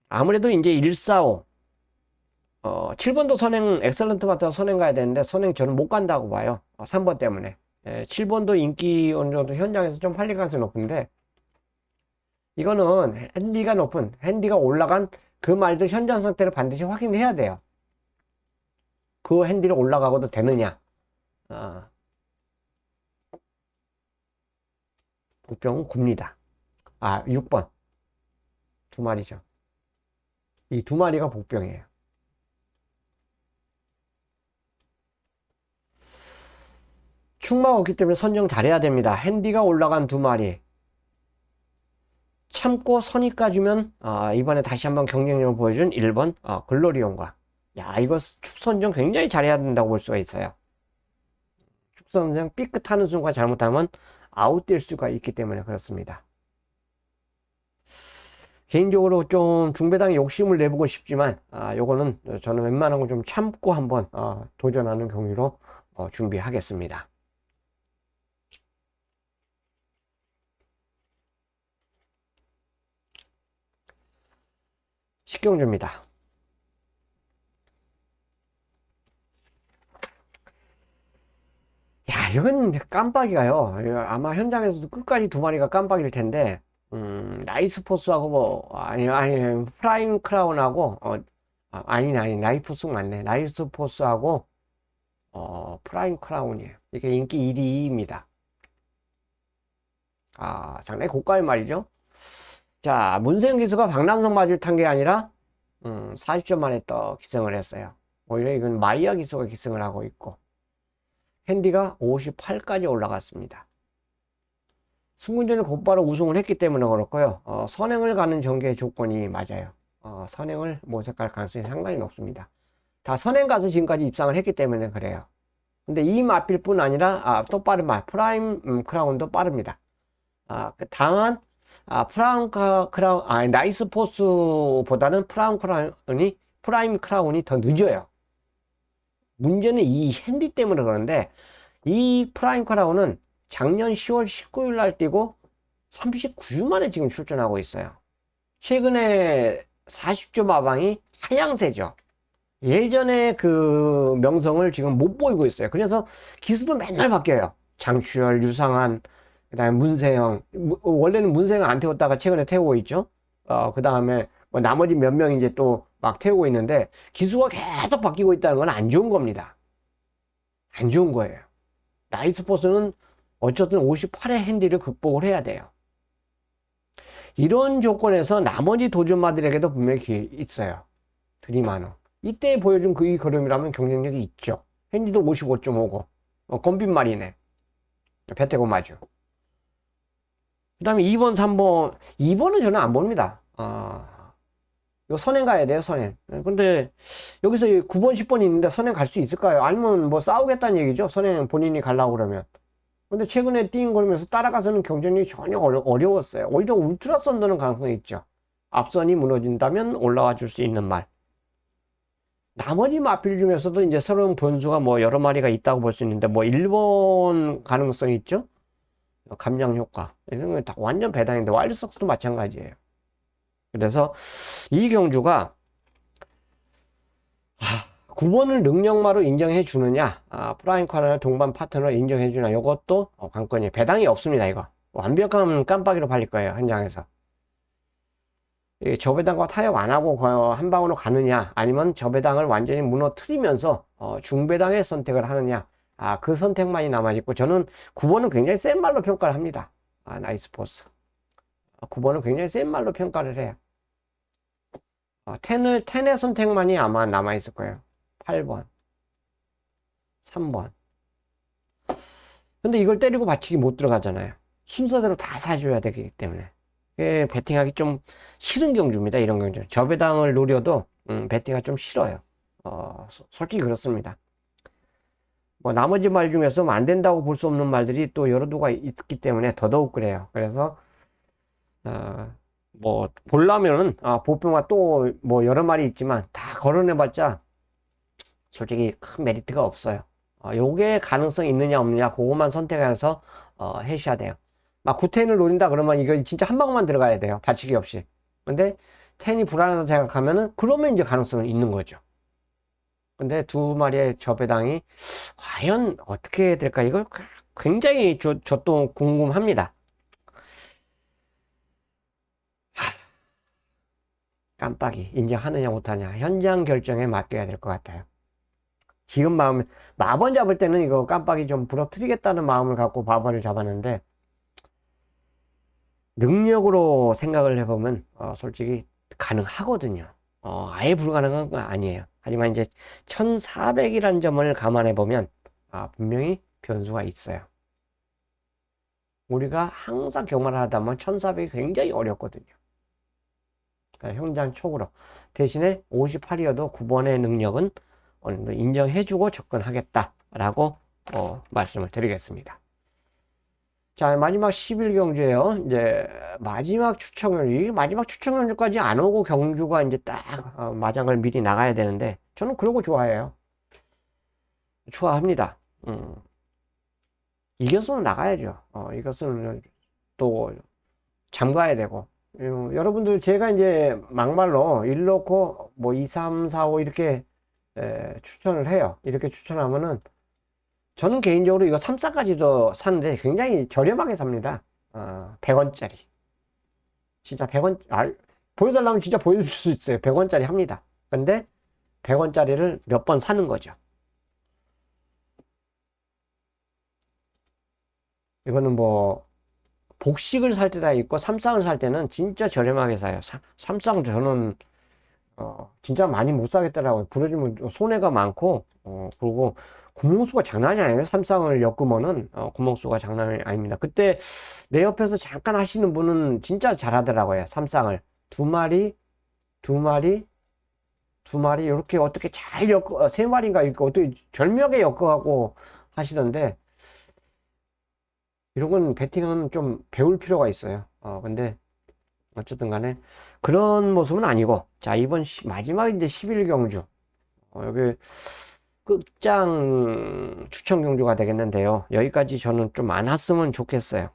아무래도 이제 145 7번도 선행 엑셀런트 마트가 선행 가야 되는데 선행 저는 못 간다고 봐요. 3번 때문에 7번도 인기 어느 정도 현장에서 좀 팔릴 가능성이 높은데 이거는 핸디가 올라간 그 말들 현장 상태를 반드시 확인해야 돼요. 그 핸디를 올라가고도 되느냐. 복병은 굽니다. 6번 두 마리죠. 이 두 마리가 복병이에요. 충마가 없기 때문에 선정 잘해야 됩니다. 핸디가 올라간 두 마리 참고 선입까지면 이번에 다시 한번 경쟁력을 보여준 1번 글로리온과 이거 축선정 굉장히 잘해야 된다고 볼 수가 있어요. 축선정 삐끗하는 순간 잘못하면 아웃될 수가 있기 때문에 그렇습니다. 개인적으로 좀 중배당에 욕심을 내보고 싶지만 요거는 저는 웬만한 거 좀 참고 한번 도전하는 경위로 준비하겠습니다. 식경주입니다. 이건 깜빡이가요. 아마 현장에서도 끝까지 두 마리가 깜빡일 텐데, 나이스포스하고 아니, 프라임 크라운하고, 나이스포스 맞네. 나이스포스하고, 프라임 크라운이에요. 이게 인기 1위입니다. 상당히 고가의 말이죠. 자, 문세영 기수가 박남성 맞을 탄 게 아니라 40점 만에 또 기승을 했어요. 오히려 이건 마이야 기수가 기승을 하고 있고 핸디가 58까지 올라갔습니다. 승군전을 곧바로 우승을 했기 때문에 그렇고요. 선행을 가는 전개의 조건이 맞아요. 선행을 모색할 가능성이 상당히 높습니다. 다 선행 가서 지금까지 입상을 했기 때문에 그래요. 근데 이 마필 뿐 아니라 또 빠른 말 프라임 크라운도 빠릅니다. 다만 나이스 포스보다는 프라임 크라운이 더 늦어요. 문제는 이 핸디 때문에 그런데 이 프라임 크라운은 작년 10월 19일 날 뛰고 39주 만에 지금 출전하고 있어요. 최근에 40조 마방이 하향세죠. 예전에 그 명성을 지금 못 보이고 있어요. 그래서 기수도 맨날 바뀌어요. 장추열, 유상한, 그 다음에 문세영. 원래는 문세영 안 태웠다가 최근에 태우고 있죠. 그 다음에 뭐 나머지 몇 명 이제 또 막 태우고 있는데 기수가 계속 바뀌고 있다는 건 안 좋은 겁니다. 안 좋은 거예요. 나이스포스는 어쨌든 58의 핸디를 극복을 해야 돼요. 이런 조건에서 나머지 도전마들에게도 분명히 기회 있어요. 드림하노. 이때 보여준 그 이 걸음이라면 경쟁력이 있죠. 핸디도 55.50. 건빈말이네. 배태고 마주. 그 다음에 2번, 3번. 2번은 저는 안 봅니다. 이거 선행 가야 돼요, 선행. 근데 여기서 9번, 10번이 있는데 선행 갈 수 있을까요? 아니면 뭐 싸우겠다는 얘기죠. 선행 본인이 가려고 그러면. 근데 최근에 띵거리면서 따라가서는 경쟁력이 전혀 어려웠어요. 오히려 울트라 썬더는 가능성이 있죠. 앞선이 무너진다면 올라와 줄 수 있는 말. 나머지 마필 중에서도 이제 새로운 변수가 뭐 여러 마리가 있다고 볼 수 있는데 뭐 1번 가능성이 있죠. 감량 효과. 이런 건 다 완전 배당인데 와일드석스도 마찬가지예요. 그래서 이 경주가 9번을 능력마로 인정해 주느냐, 프라임 카나를 동반 파트너로 인정해 주냐, 이것도 관건이에요. 배당이 없습니다, 이거. 완벽한 깜빡이로 팔릴 거예요, 현장에서. 이 저배당과 타협 안 하고 한 방으로 가느냐, 아니면 저배당을 완전히 무너뜨리면서 중배당의 선택을 하느냐, 그 선택만이 남아있고, 저는 9번은 굉장히 센 말로 평가를 합니다. 나이스포스. 9번은 굉장히 센 말로 평가를 해요. 10의 선택만이 아마 남아있을 거예요. 8번, 3번. 근데 이걸 때리고 받치기 못 들어가잖아요. 순서대로 다 사줘야 되기 때문에. 배팅하기 좀 싫은 경주입니다. 이런 경주. 저배당을 노려도 배팅하기 좀 싫어요. 솔직히 그렇습니다. 뭐 나머지 말 중에서 안 된다고 볼 수 없는 말들이 또 여러 두가 있기 때문에 더더욱 그래요. 그래서 뭐 보려면은 보평화 또 뭐 여러 말이 있지만 다 거론해봤자 솔직히 큰 메리트가 없어요. 요게 가능성이 있느냐 없느냐 그것만 선택해서 해셔야 돼요. 막 9텐을 노린다 그러면 이거 진짜 한 방울만 들어가야 돼요. 받치기 없이. 근데 10이 불안하다 생각하면은 그러면 이제 가능성은 있는 거죠. 근데 두 마리의 저배당이 과연 어떻게 될까? 이걸 굉장히 저 또 궁금합니다. 깜빡이 인정하느냐 못하냐 현장 결정에 맡겨야 될 것 같아요. 지금 마번 잡을 때는 이거 깜빡이 좀 부러뜨리겠다는 마음을 갖고 마번을 잡았는데 능력으로 생각을 해보면 솔직히 가능하거든요. 아예 불가능한 건 아니에요. 하지만 이제 1400이라는 점을 감안해 보면 분명히 변수가 있어요. 우리가 항상 경험을 하다 보면 1400이 굉장히 어렵거든요. 그러니까 현장 촉으로 대신에 58이어도 9번의 능력은 어느 정도 인정해주고 접근하겠다라고 말씀을 드리겠습니다. 자, 마지막 11경주예요. 이제 마지막 추천경주, 마지막 추천경주까지 안 오고 경주가 이제 딱 마장을 미리 나가야 되는데 저는 그런 거 좋아해요. 좋아합니다. 이겼으면 나가야죠. 이겼으면 또 잠가야 되고. 여러분들 제가 이제 막말로 1 넣고 뭐 2, 3, 4, 5 이렇게 추천을 해요. 이렇게 추천하면은 저는 개인적으로 이거 3, 4까지도 사는데 굉장히 저렴하게 삽니다. 100원짜리. 진짜 100원, 보여달라면 진짜 보여줄 수 있어요. 100원짜리 합니다. 근데 100원짜리를 몇 번 사는 거죠. 이거는 뭐 복식을 살 때다 있고 삼쌍을 살 때는 진짜 저렴하게 사요. 삼쌍 저는 진짜 많이 못 사겠더라고요. 부러지면 손해가 많고 그리고 구멍수가 장난이 아니에요. 삼쌍을 엮으면은 구멍수가 장난이 아닙니다. 그때 내 옆에서 잠깐 하시는 분은 진짜 잘하더라고요. 삼쌍을 두 마리 이렇게 어떻게 잘 엮어 세 마리인가 이렇게 어떻게 절묘하게 엮어가고 하시던데 이런 건 배팅은 좀 배울 필요가 있어요. 근데 어쨌든 간에 그런 모습은 아니고 자 이번 마지막 이제 11경주 여기 끝장 추천 경주가 되겠는데요. 여기까지 저는 좀 안 왔으면 좋겠어요.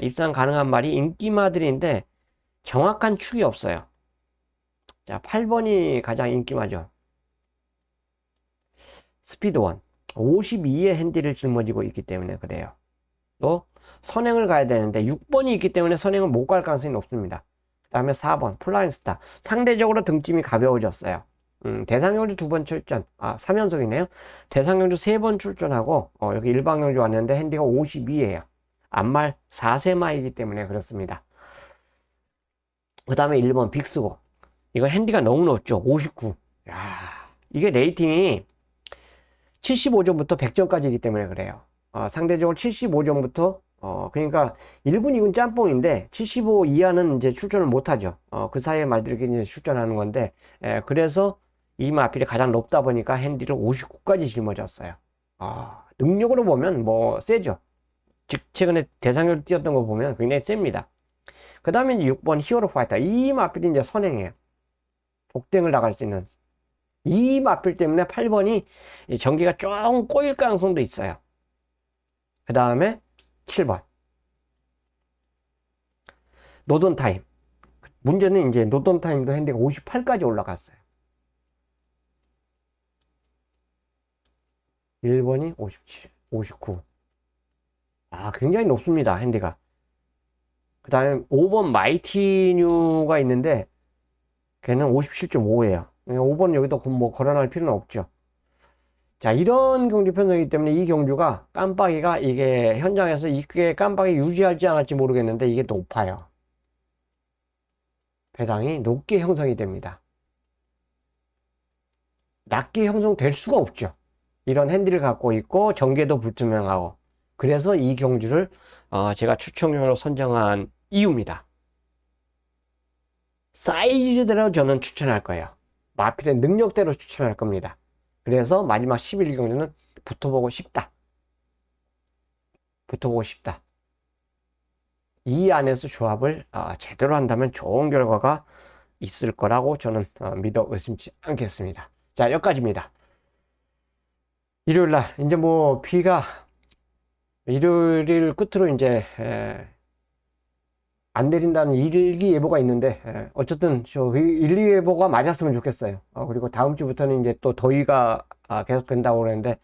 입상 가능한 말이 인기마들인데 정확한 축이 없어요. 자 8번이 가장 인기마죠. 스피드원 52의 핸디를 짊어지고 있기 때문에 그래요. 또 선행을 가야 되는데 6번이 있기 때문에 선행을 못 갈 가능성이 높습니다. 그 다음에 4번 플라잉스타 상대적으로 등짐이 가벼워졌어요. 대상경주 2번 출전 3연속이네요. 대상경주 3번 출전하고 여기 일방경주 왔는데 핸디가 52예요 앞말 4세마이기 때문에 그렇습니다. 그 다음에 1번 빅스고 이거 핸디가 너무 높죠. 59. 야, 이게 레이팅이 75점부터 100점까지이기 때문에 그래요. 상대적으로 75점부터 그러니까 1군, 2군 짬뽕인데 75 이하는 이제 출전을 못하죠. 그 사이에 말들이 이제 출전하는 건데 그래서 이 마필이 가장 높다 보니까 핸디를 59까지 짊어졌어요. 능력으로 보면 뭐 세죠. 즉 최근에 대상을 뛰었던 거 보면 굉장히 셉니다. 그 다음에 6번 히어로 파이터 이 마필이 이제 선행해요. 복댕을 나갈 수 있는 이 마필 때문에 8번이 전기가 좀 꼬일 가능성도 있어요. 그 다음에 7번 노돈타임 문제는 이제 노돈타임도 핸디가 58까지 올라갔어요. 1번이 57, 59 굉장히 높습니다. 핸디가 그 다음에 5번 마이티뉴가 있는데 걔는 57.5예요. 5번 여기다 뭐 걸어놔할 필요는 없죠. 자, 이런 경주 편성이기 때문에 이 경주가 깜빡이가 이게 현장에서 이게 깜빡이 유지할지 안 할지 모르겠는데 이게 높아요. 배당이 높게 형성이 됩니다. 낮게 형성될 수가 없죠. 이런 핸들을 갖고 있고 전개도 불투명하고. 그래서 이 경주를 제가 추천료로 선정한 이유입니다. 사이즈대로 저는 추천할 거예요. 마필의 능력대로 추천할 겁니다. 그래서 마지막 11일 경주는 붙어보고 싶다. 붙어보고 싶다. 이 안에서 조합을 제대로 한다면 좋은 결과가 있을 거라고 저는 믿어 의심치 않겠습니다. 자, 여기까지입니다. 일요일날 이제 뭐 비가 일요일 끝으로 이제 안 내린다는 일기예보가 있는데 어쨌든 저 1, 2예보가 맞았으면 좋겠어요. 그리고 다음 주부터는 이제 또 더위가 계속 된다고 그러는데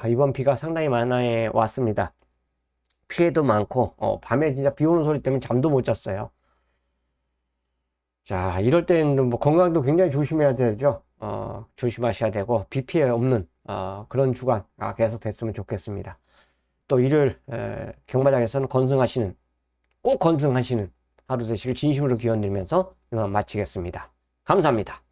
이번 비가 상당히 많이 왔습니다. 피해도 많고 밤에 진짜 비 오는 소리 때문에 잠도 못 잤어요. 자, 이럴 때는 뭐 건강도 굉장히 조심해야 되죠. 조심하셔야 되고 비 피해 없는 그런 주간 계속 됐으면 좋겠습니다. 또 일요일 경마장에서는 꼭 건승하시는 하루 되시길 진심으로 기원드리면서 이만 마치겠습니다. 감사합니다.